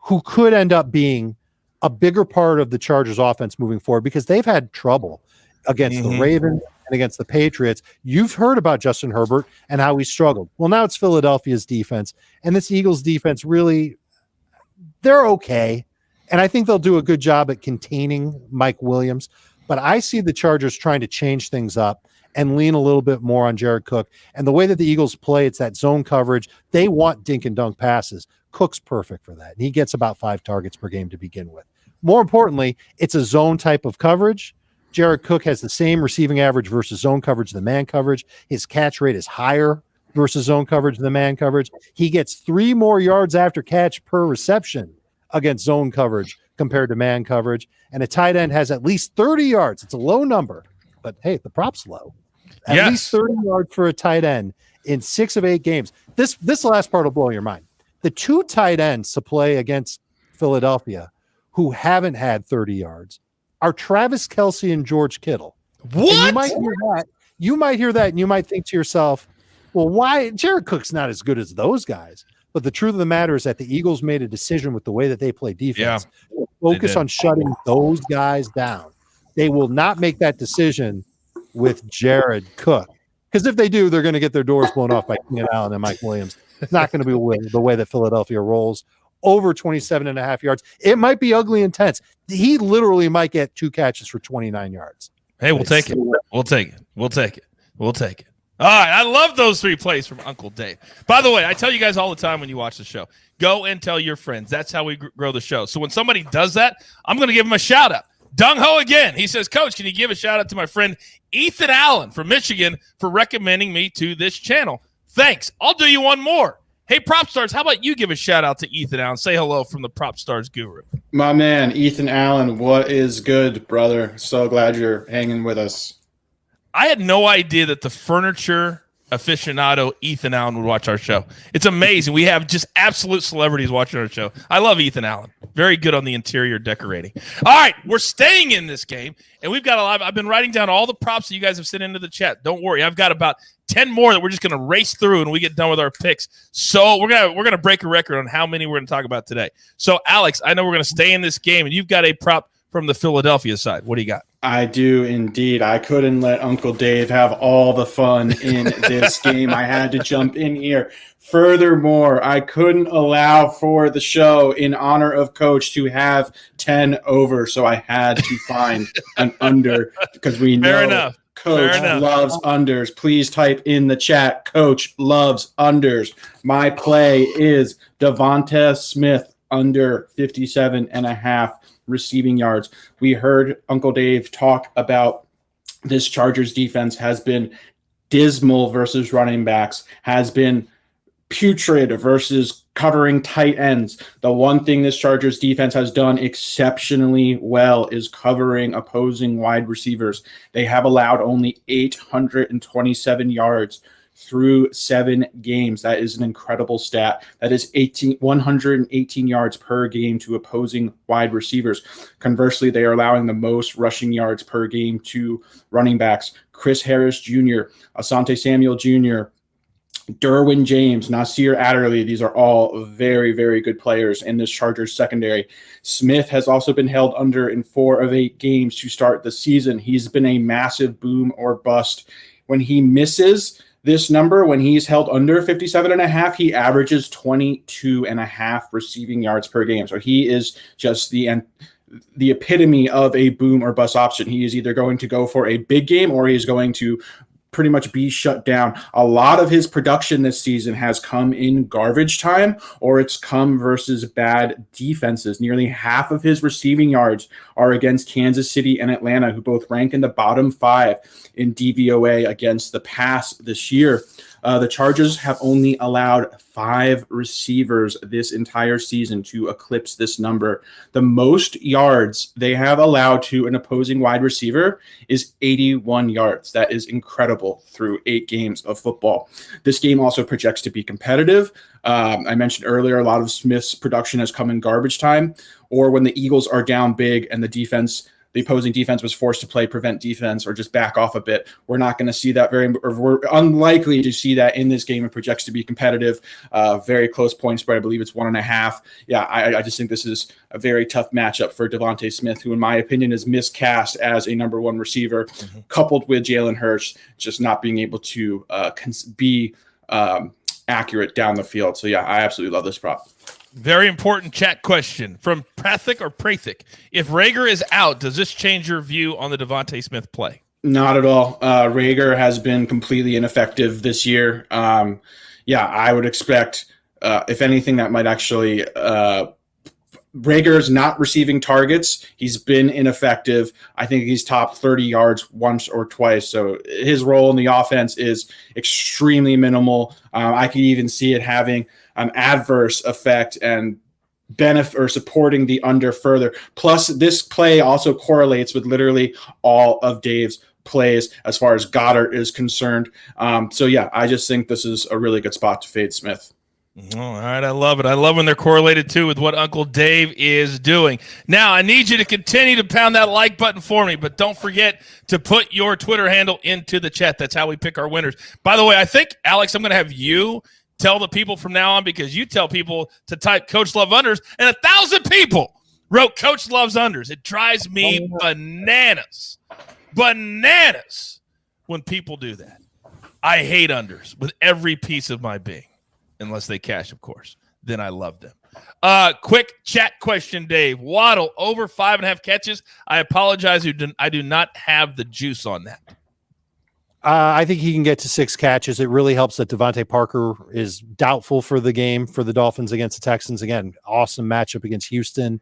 who could end up being a bigger part of the Chargers offense moving forward because they've had trouble against the Ravens and against the Patriots. You've heard about Justin Herbert and how he struggled. Well, now it's Philadelphia's defense, and this Eagles defense really, they're okay. And I think they'll do a good job at containing Mike Williams. But I see the Chargers trying to change things up and lean a little bit more on Jared Cook. And the way that the Eagles play, it's that zone coverage. They want dink and dunk passes. Cook's perfect for that. And he gets about 5 targets per game to begin with. More importantly, it's a zone type of coverage. Jared Cook has the same receiving average versus zone coverage than man coverage. His catch rate is higher versus zone coverage than man coverage. He gets 3 more yards after catch per reception against zone coverage compared to man coverage. And a tight end has at least 30 yards. It's a low number, but hey, the prop's low. At least 30 yards for a tight end in 6 of 8 games. This last part will blow your mind. The 2 tight ends to play against Philadelphia who haven't had 30 yards are Travis Kelce and George Kittle. What? And you might hear that and you might think to yourself, well, why? Jared Cook's not as good as those guys. But the truth of the matter is that the Eagles made a decision with the way that they play defense. Yeah, focus on shutting those guys down. They will not make that decision with Jared Cook. Because if they do, they're going to get their doors blown off by Keenan Allen and Mike Williams. It's not going to be the way that Philadelphia rolls. Over 27.5 yards. It might be ugly and tense. He literally might get 2 catches for 29 yards. Hey, we'll take it. We'll take it. We'll take it. We'll take it. All right. I love those 3 plays from Uncle Dave. By the way, I tell you guys all the time when you watch the show, go and tell your friends. That's how we grow the show. So when somebody does that, I'm going to give him a shout out. Dung Ho again. He says, Coach, can you give a shout out to my friend Ethan Allen from Michigan for recommending me to this channel? Thanks. I'll do you one more. Hey, Prop Stars, how about you give a shout-out to Ethan Allen? Say hello from the Prop Stars guru. My man, Ethan Allen, what is good, brother? So glad you're hanging with us. I had no idea that the furniture aficionado Ethan Allen would watch our show. It's amazing. We have just absolute celebrities watching our show. I love Ethan Allen. Very good on the interior decorating. All right, we're staying in this game, and we've got a lot. I've been writing down all the props that you guys have sent into the chat. Don't worry. I've got about 10 more that we're just going to race through when we get done with our picks. So we're gonna break a record on how many we're going to talk about today. So, Alex, I know we're going to stay in this game, and you've got a prop from the Philadelphia side. What do you got? I do indeed. I couldn't let Uncle Dave have all the fun in this game. I had to jump in here. Furthermore, I couldn't allow for the show in honor of Coach to have 10 over, so I had to find an under because we know Coach loves unders. Please type in the chat, Coach loves unders. My play is Devonta Smith under 57.5 receiving yards. We heard Uncle Dave talk about this Chargers defense has been dismal versus running backs, has been putrid versus covering tight ends. The one thing this Chargers defense has done exceptionally well is covering opposing wide receivers. They have allowed only 827 yards through 7 games. That is an incredible stat. That is 118 yards per game to opposing wide receivers. Conversely, they are allowing the most rushing yards per game to running backs. Chris Harris Jr., Asante Samuel Jr., Derwin James, Nasir Adderley. These are all very, very good players in this Chargers secondary. Smith has also been held under in 4 of 8 games to start the season. He's been a massive boom or bust. When he misses this number, when he's held under 57.5, he averages 22.5 receiving yards per game. So he is just the epitome of a boom or bust option. He is either going to go for a big game or he's going to pretty much be shut down. A lot of his production this season has come in garbage time, or it's come versus bad defenses. Nearly half of his receiving yards are against Kansas City and Atlanta, who both rank in the bottom 5 in DVOA against the pass this year. The Chargers have only allowed 5 receivers this entire season to eclipse this number. The most yards they have allowed to an opposing wide receiver is 81 yards. That is incredible through 8 games of football. This game also projects to be competitive. I mentioned earlier, a lot of Smith's production has come in garbage time, or when the Eagles are down big and the opposing defense was forced to play prevent defense or just back off a bit. We're not going to see that we're unlikely to see that in this game. It projects to be competitive, very close point spread. I believe it's 1.5. Yeah, I just think this is a very tough matchup for Devonta Smith, who in my opinion is miscast as a number 1 receiver, coupled with Jalen Hurts just not being able to be accurate down the field. So yeah, I absolutely love this prop. Very important chat question from Prathik or Prathik. If Rager is out, does this change your view on the Devonta Smith play? Not at all. Rager has been completely ineffective this year. I would expect, if anything, that might actually Rager is not receiving targets. He's been ineffective. I think he's top 30 yards once or twice. So his role in the offense is extremely minimal. I could even see it having an adverse effect and benefit or supporting the under further. Plus, this play also correlates with literally all of Dave's plays as far as Goddard is concerned. I just think this is a really good spot to fade Smith. All right, I love it. I love when they're correlated, too, with what Uncle Dave is doing. Now, I need you to continue to pound that like button for me, but don't forget to put your Twitter handle into the chat. That's how we pick our winners. By the way, I think, Alex, I'm going to have you tell the people from now on, because you tell people to type Coach Love Unders, and 1,000 people wrote Coach Loves Unders. It drives me bananas when people do that. I hate unders with every piece of my being. Unless they cash, of course. Then I love them. Quick chat question, Dave. Waddle, over 5.5 catches. I apologize. I do not have the juice on that. I think he can get to 6 catches. It really helps that Devontae Parker is doubtful for the game for the Dolphins against the Texans. Again, awesome matchup against Houston.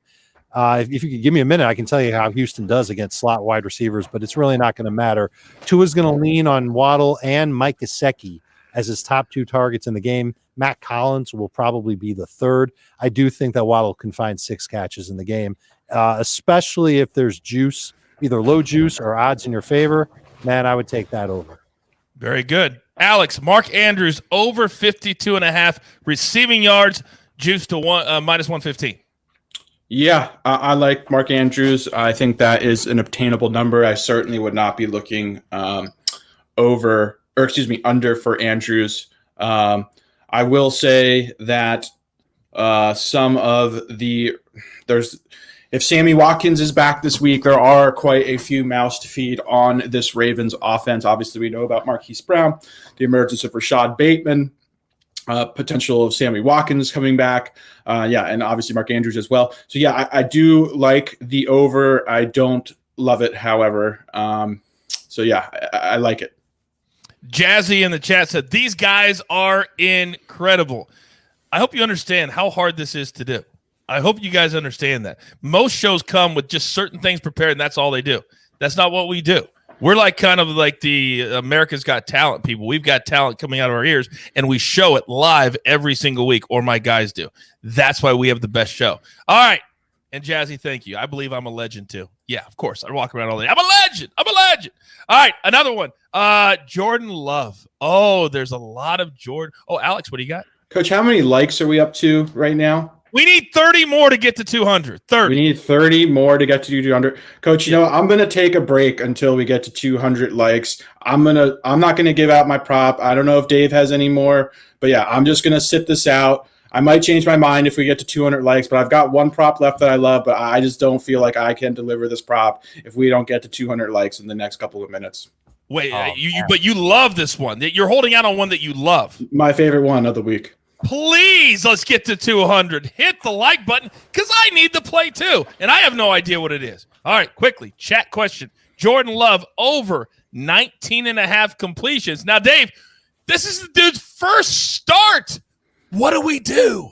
If you could give me a minute, I can tell you how Houston does against slot wide receivers, but it's really not going to matter. Tua's going to lean on Waddle and Mike Gesicki as his top 2 targets in the game. Matt Collins will probably be the 3rd. I do think that Waddle can find 6 catches in the game, especially if there's juice, either low juice or odds in your favor. Man, I would take that over. Very good. Alex, Mark Andrews, over 52.5 receiving yards, juice to minus 115. Yeah, I like Mark Andrews. I think that is an obtainable number. I certainly would not be looking under for Andrews. I will say that if Sammy Watkins is back this week, there are quite a few mouths to feed on this Ravens offense. Obviously, we know about Marquise Brown, the emergence of Rashad Bateman, potential of Sammy Watkins coming back. And obviously Mark Andrews as well. So, I do like the over. I don't love it, however. I like it. Jazzy in the chat said, these guys are incredible. I hope you understand how hard this is to do. I hope you guys understand that. Most shows come with just certain things prepared, and that's all they do. That's not what we do. We're kind of like the America's Got Talent people. We've got talent coming out of our ears, and we show it live every single week, or my guys do. That's why we have the best show. All right, And Jazzy, thank you. I believe I'm a legend too. Yeah, of course. I walk around all day. I'm a legend. I'm a legend. All right, another one. Jordan Love. Oh, there's a lot of Jordan. Oh, Alex, what do you got? Coach, how many likes are we up to right now? We need 30 more to get to 200. 30. We need 30 more to get to 200. Coach, you know, I'm going to take a break until we get to 200 likes. I'm not going to give out my prop. I don't know if Dave has any more, but yeah, I'm just going to sit this out. I might change my mind if we get to 200 likes, but I've got one prop left that I love, but I just don't feel like I can deliver this prop if we don't get to 200 likes in the next couple of minutes. Wait, but you love this one. You're holding out on one that you love. My favorite one of the week. Please, let's get to 200. Hit the like button because I need the play too, and I have no idea what it is. All right, quickly, chat question. Jordan Love over 19.5 completions. Now, Dave, this is the dude's first start. What do we do?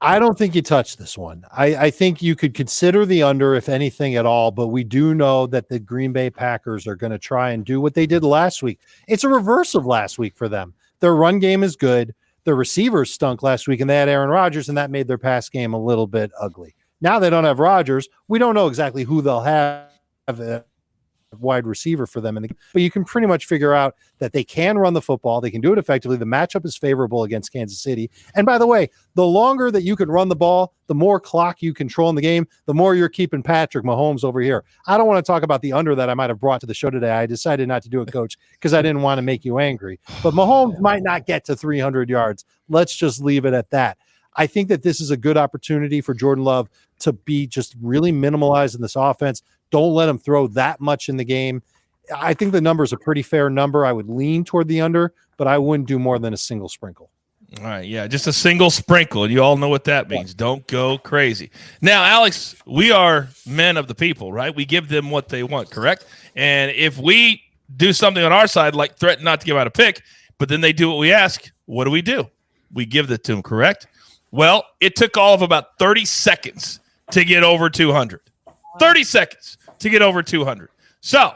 I don't think you touch this one. I think you could consider the under, if anything at all, but we do know that the Green Bay Packers are going to try and do what they did last week. It's a reverse of last week for them. Their run game is good. Their receivers stunk last week, and they had Aaron Rodgers, and that made their pass game a little bit ugly. Now they don't have Rodgers. We don't know exactly who they'll have a wide receiver for them, but you can pretty much figure out that they can run the football. They can do it effectively. The matchup is favorable against Kansas City. And by the way, the longer that you can run the ball, the more clock you control in the game, the more you're keeping Patrick Mahomes over here. I don't want to talk about the under that I might have brought to the show today. I decided not to do it, Coach, because I didn't want to make you angry. But Mahomes might not get to 300 yards. Let's just leave it at that. I think that this is a good opportunity for Jordan Love to be just really minimalized in this offense. Don't let him throw that much in the game. I think the number is a pretty fair number. I would lean toward the under, but I wouldn't do more than a single sprinkle. All right, yeah, just a single sprinkle, and you all know what that means. Yeah. Don't go crazy. Now, Alex, we are men of the people, right? We give them what they want, correct? And if we do something on our side, like threaten not to give out a pick, but then they do what we ask, what do? We give that to them, correct? Well, it took all of about 30 seconds to get over 200. 30 seconds to get over 200. So,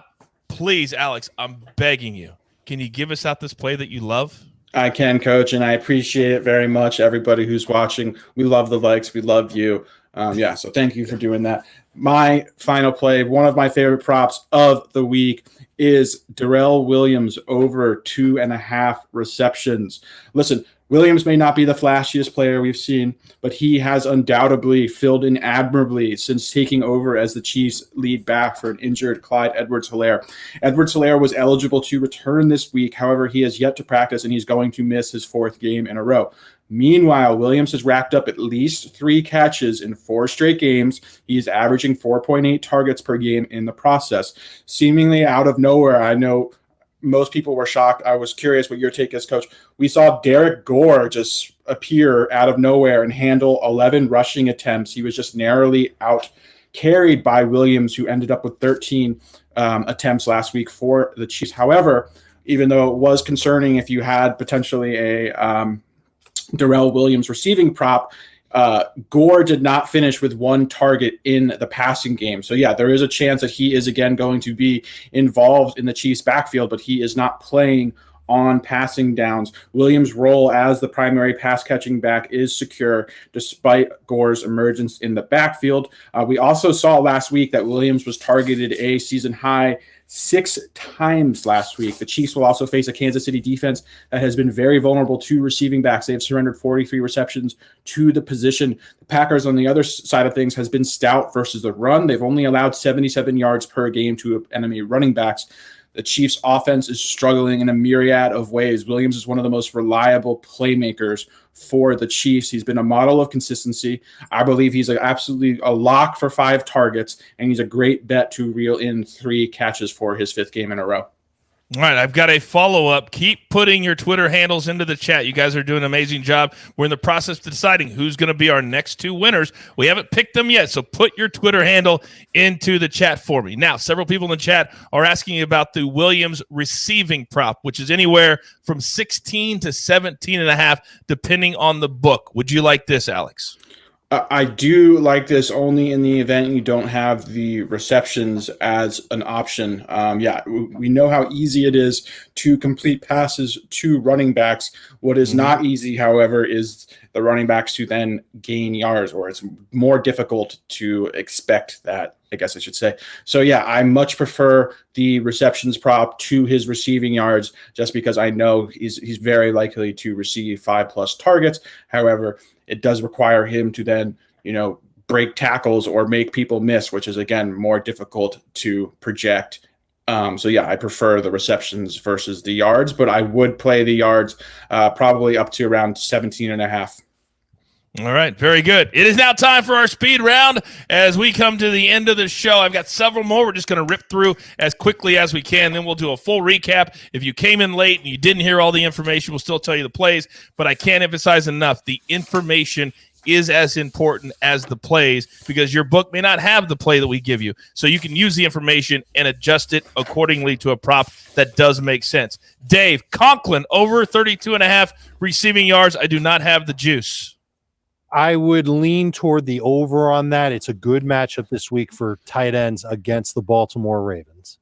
please, Alex, I'm begging you. Can you give us out this play that you love? I can, Coach, and I appreciate it very much. Everybody who's watching, we love the likes. We love you. So thank you for doing that. My final play, one of my favorite props of the week, is Darrell Williams over 2.5 receptions. Listen, Williams may not be the flashiest player we've seen, but he has undoubtedly filled in admirably since taking over as the Chiefs' lead back for an injured Clyde Edwards-Helaire. Edwards-Helaire was eligible to return this week. However, he has yet to practice, and he's going to miss his 4th game in a row. Meanwhile, Williams has racked up at least 3 catches in 4 straight games. He's averaging 4.8 targets per game in the process. Seemingly out of nowhere, I know most people were shocked. I was curious what your take is, Coach. We saw Derek Gore just appear out of nowhere and handle 11 rushing attempts. He was just narrowly out carried by Williams, who ended up with 13 attempts last week for the Chiefs. However, even though it was concerning if you had potentially a Darrell Williams receiving prop, Gore did not finish with 1 target in the passing game. So, yeah, there is a chance that he is again going to be involved in the Chiefs' backfield, but he is not playing on passing downs. Williams' role as the primary pass-catching back is secure despite Gore's emergence in the backfield. We also saw last week that Williams was targeted a season-high 6 times last week. The Chiefs will also face a Kansas City defense that has been very vulnerable to receiving backs. They have surrendered 43 receptions to the position. The Packers, on the other side of things, has been stout versus the run. They've only allowed 77 yards per game to enemy running backs. The Chiefs' offense is struggling in a myriad of ways. Williams is one of the most reliable playmakers for the Chiefs. He's been a model of consistency. I believe he's absolutely a lock for 5 targets, and he's a great bet to reel in 3 catches for his 5th game in a row. All right, I've got a follow-up. Keep putting your Twitter handles into the chat. You guys are doing an amazing job. We're in the process of deciding who's going to be our next 2 winners. We haven't picked them yet, so put your Twitter handle into the chat for me. Now, several people in the chat are asking about the Williams receiving prop, which is anywhere from 16 to 17.5, depending on the book. Would you like this, Alex? I do like this only in the event you don't have the receptions as an option. We know how easy it is to complete passes to running backs. What is not easy, however, is the running backs to then gain yards, or it's more difficult to expect that, I guess I should say. So yeah, I much prefer the receptions prop to his receiving yards, just because I know he's very likely to receive 5+ targets. However, it does require him to then, break tackles or make people miss, which is again more difficult to project. So yeah, I prefer the receptions versus the yards, but I would play the yards probably up to around 17.5. All right, very good. It is now time for our speed round as we come to the end of the show. I've got several more. We're just going to rip through as quickly as we can. Then we'll do a full recap. If you came in late and you didn't hear all the information, we'll still tell you the plays. But I can't emphasize enough, the information is as important as the plays, because your book may not have the play that we give you. So you can use the information and adjust it accordingly to a prop that does make sense. Dave, Conklin over 32.5 receiving yards. I do not have the juice. I would lean toward the over on that. It's a good matchup this week for tight ends against the Baltimore Ravens.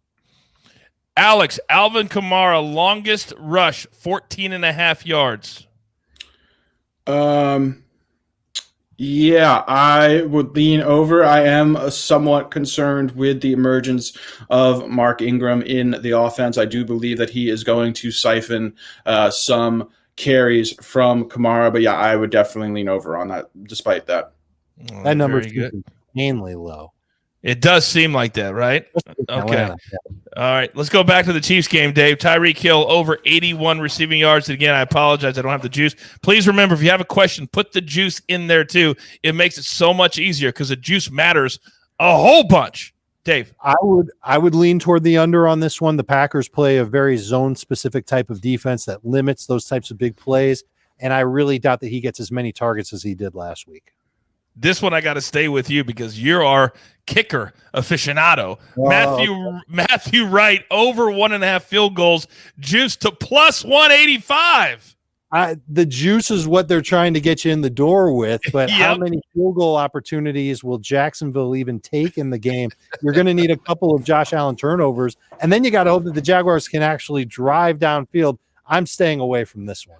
Alex, Alvin Kamara, longest rush, 14.5 yards. Yeah, I would lean over. I am somewhat concerned with the emergence of Mark Ingram in the offense. I do believe that he is going to siphon some carries from Kamara, but yeah, I would definitely lean over on that despite that. That number is insanely low. It does seem like that, right? Okay. All right, let's go back to the Chiefs game, Dave. Tyreek Hill over 81 receiving yards. And again, I apologize, I don't have the juice. Please remember, if you have a question, put the juice in there too. It makes it so much easier because the juice matters a whole bunch. Dave. I would lean toward the under on this one. The Packers play a very zone-specific type of defense that limits those types of big plays, and I really doubt that he gets as many targets as he did last week. This one I got to stay with you because you're our kicker aficionado. Matthew Wright over 1.5 field goals, juice to plus 185. The juice is what they're trying to get you in the door with, but How many field goal opportunities will Jacksonville even take in the game? You're going to need a couple of Josh Allen turnovers, and then you got to hope that the Jaguars can actually drive downfield. I'm staying away from this one.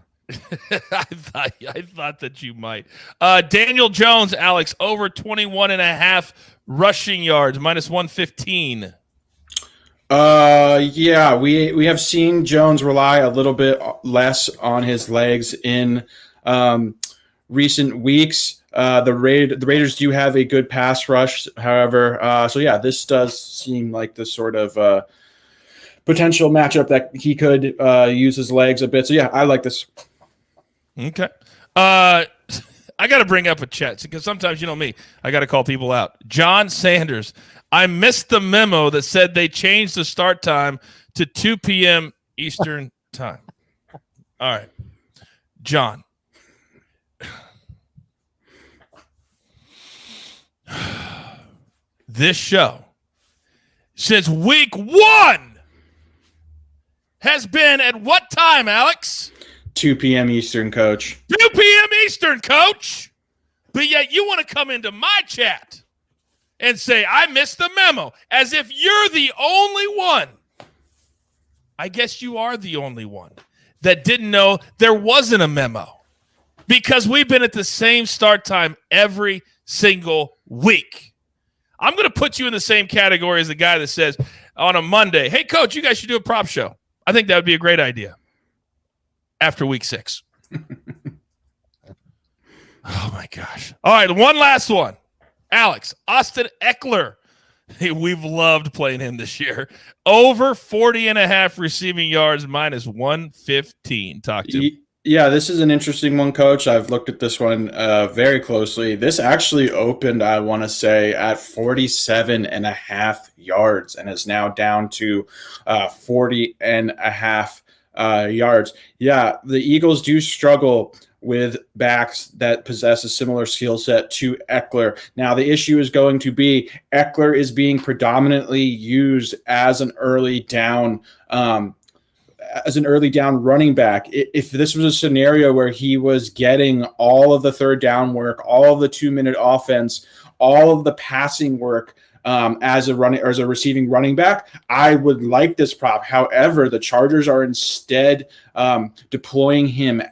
I thought that you might. Daniel Jones, Alex, over 21.5 rushing yards, minus 115. Yeah, we have seen Jones rely a little bit less on his legs in recent weeks. The Raiders do have a good pass rush, however. So yeah, this does seem like the sort of potential matchup that he could use his legs a bit. So yeah, I like this. Okay. I got to bring up a chat because sometimes, you know me, I got to call people out. John Sanders, I missed the memo that said they changed the start time to 2 p.m. Eastern time. All right. John. This show, since week 1, has been at what time, Alex? 2 p.m. Eastern, Coach. 2 p.m. Eastern, Coach. But yet you want to come into my chat and say, I missed the memo, as if you're the only one. I guess you are the only one that didn't know there wasn't a memo, because we've been at the same start time every single week. I'm going to put you in the same category as the guy that says on a Monday, hey, Coach, you guys should do a prop show. I think that would be a great idea. After week 6. Oh, my gosh. All right, one last one. Alex, Austin Eckler. Hey, we've loved playing him this year. Over 40.5 receiving yards, minus 115. Talk to him. Yeah, this is an interesting one, Coach. I've looked at this one very closely. This actually opened, I want to say, at 47.5 yards and is now down to 40.5 yards. Yeah, the Eagles do struggle with backs that possess a similar skill set to Eckler. Now, the issue is going to be Eckler is being predominantly used as an early down running back. If this was a scenario where he was getting all of the third down work, all of the 2-minute offense, all of the passing work, as a receiving running back, I would like this prop. However, the Chargers are instead deploying him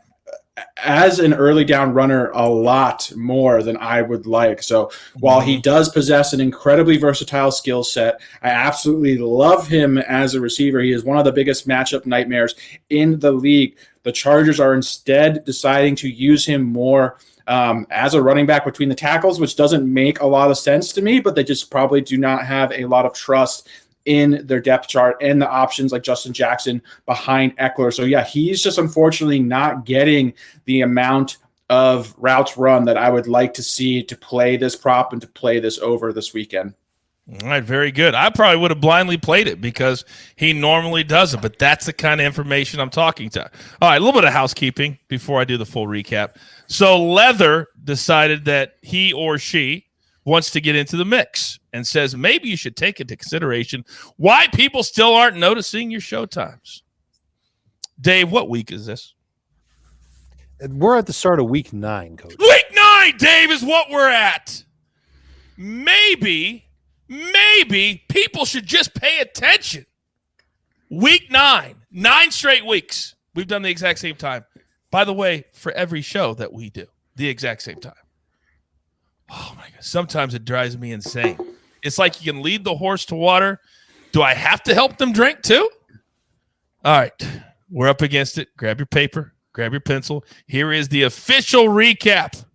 as an early down runner a lot more than I would like. So while he does possess an incredibly versatile skill set, I absolutely love him as a receiver. He is one of the biggest matchup nightmares in the league. The Chargers are instead deciding to use him more as a running back between the tackles, which doesn't make a lot of sense to me, but they just probably do not have a lot of trust in their depth chart and the options like Justin Jackson behind Eckler. So yeah, he's just unfortunately not getting the amount of routes run that I would like to see to play this prop and to play this over this weekend. All right, very good. I probably would have blindly played it because he normally does it, but that's the kind of information I'm talking to. All right, a little bit of housekeeping before I do the full recap. So Leather decided that he or she wants to get into the mix and says maybe you should take into consideration why people still aren't noticing your showtimes. Dave, what week is this? We're at the start of week 9, Coach. Week 9, Dave, is what we're at. Maybe people should just pay attention. Week 9 straight weeks. We've done the exact same time. By the way, for every show that we do, the exact same time. Oh, my God. Sometimes it drives me insane. It's like you can lead the horse to water. Do I have to help them drink too? All right. We're up against it. Grab your paper. Grab your pencil. Here is the official recap.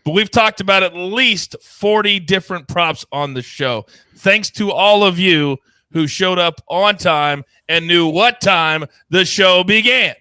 But we've talked about at least 40 different props on the show. Thanks to all of you who showed up on time and knew what time the show began.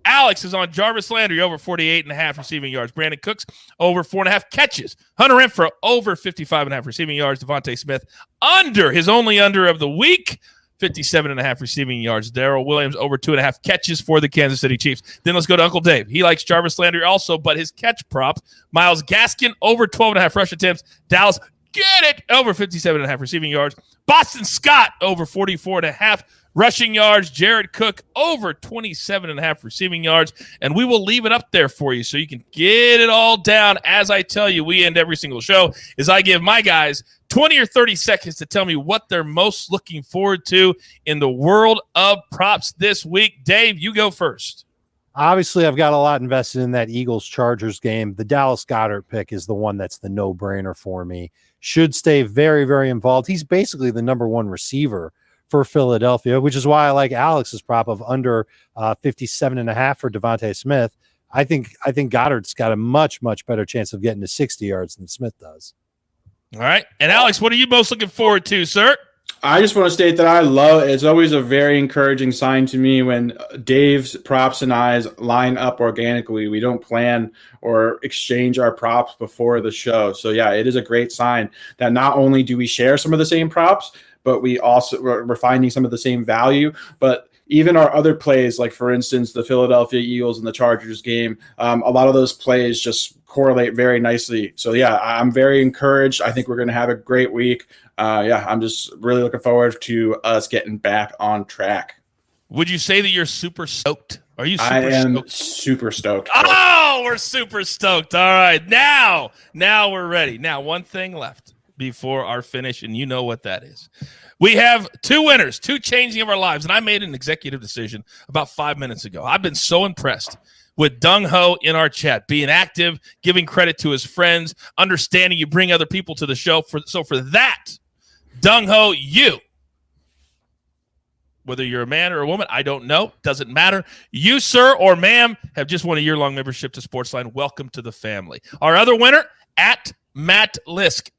Alex is on Jarvis Landry over 48.5 receiving yards. Brandon Cooks over 4.5 catches. Hunter Renfrow over 55.5 receiving yards. Devonta Smith under his only under of the week. 57.5 receiving yards. Darrell Williams over 2.5 catches for the Kansas City Chiefs. Then let's go to Uncle Dave. He likes Jarvis Landry also, but his catch prop, Myles Gaskin over 12.5 rush attempts. Dallas, get it, over 57.5 receiving yards. Boston Scott over 44.5 rushing yards. Jared Cook over 27.5 receiving yards. And we will leave it up there for you so you can get it all down. As I tell you, we end every single show is I give my guys 20 or 30 seconds to tell me what they're most looking forward to in the world of props this week. Dave, you go first. Obviously, I've got a lot invested in that Eagles-Chargers game. The Dallas Goedert pick is the one that's the no-brainer for me. Should stay very, very involved. He's basically the number one receiver for Philadelphia, which is why I like Alex's prop of under 57.5 for Devonta Smith. I think Goddard's got a much, much better chance of getting to 60 yards than Smith does. All right. And Alex, what are you most looking forward to, sir? I just want to state that it's always a very encouraging sign to me when Dave's props and I's line up organically. We don't plan or exchange our props before the show. So yeah, it is a great sign that not only do we share some of the same props, but we're finding some of the same value, but even our other plays, like for instance, the Philadelphia Eagles and the Chargers game, a lot of those plays just correlate very nicely. So yeah, I'm very encouraged. I think we're going to have a great week. I'm just really looking forward to us getting back on track. Would you say that you're super stoked? Are you super I am stoked? super stoked. Oh, we're super stoked. All right. Now we're ready. Now, one thing left before our finish, and you know what that is. We have two winners, two changing of our lives, and I made an executive decision about 5 minutes ago. I've been so impressed with Dung Ho in our chat, being active, giving credit to his friends, understanding you bring other people to the show. So for that, Dung Ho, you, whether you're a man or a woman, I don't know, doesn't matter. You, sir or ma'am, have just won a year-long membership to SportsLine. Welcome to the family. Our other winner, at Matt Lisk.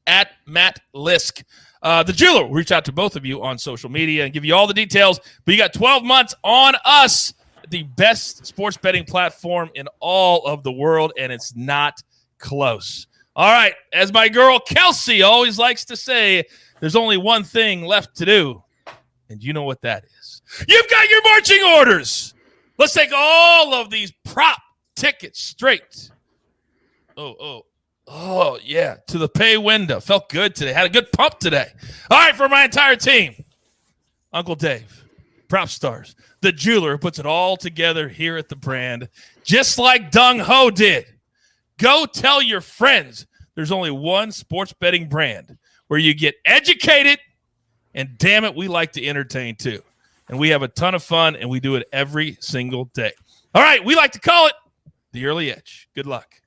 The jeweler will reach out to both of you on social media and give you all the details. But you got 12 months on us, the best sports betting platform in all of the world, and it's not close. All right, as my girl Kelsey always likes to say, there's only one thing left to do, and you know what that is. You've got your marching orders. Let's take all of these prop tickets straight. Oh, yeah, to the pay window. Felt good today. Had a good pump today. All right, for my entire team, Uncle Dave, Prop Stars, the jeweler who puts it all together here at the brand, just like Dung Ho did. Go tell your friends there's only one sports betting brand where you get educated, and damn it, we like to entertain too. And we have a ton of fun, and we do it every single day. All right, we like to call it the early edge. Good luck.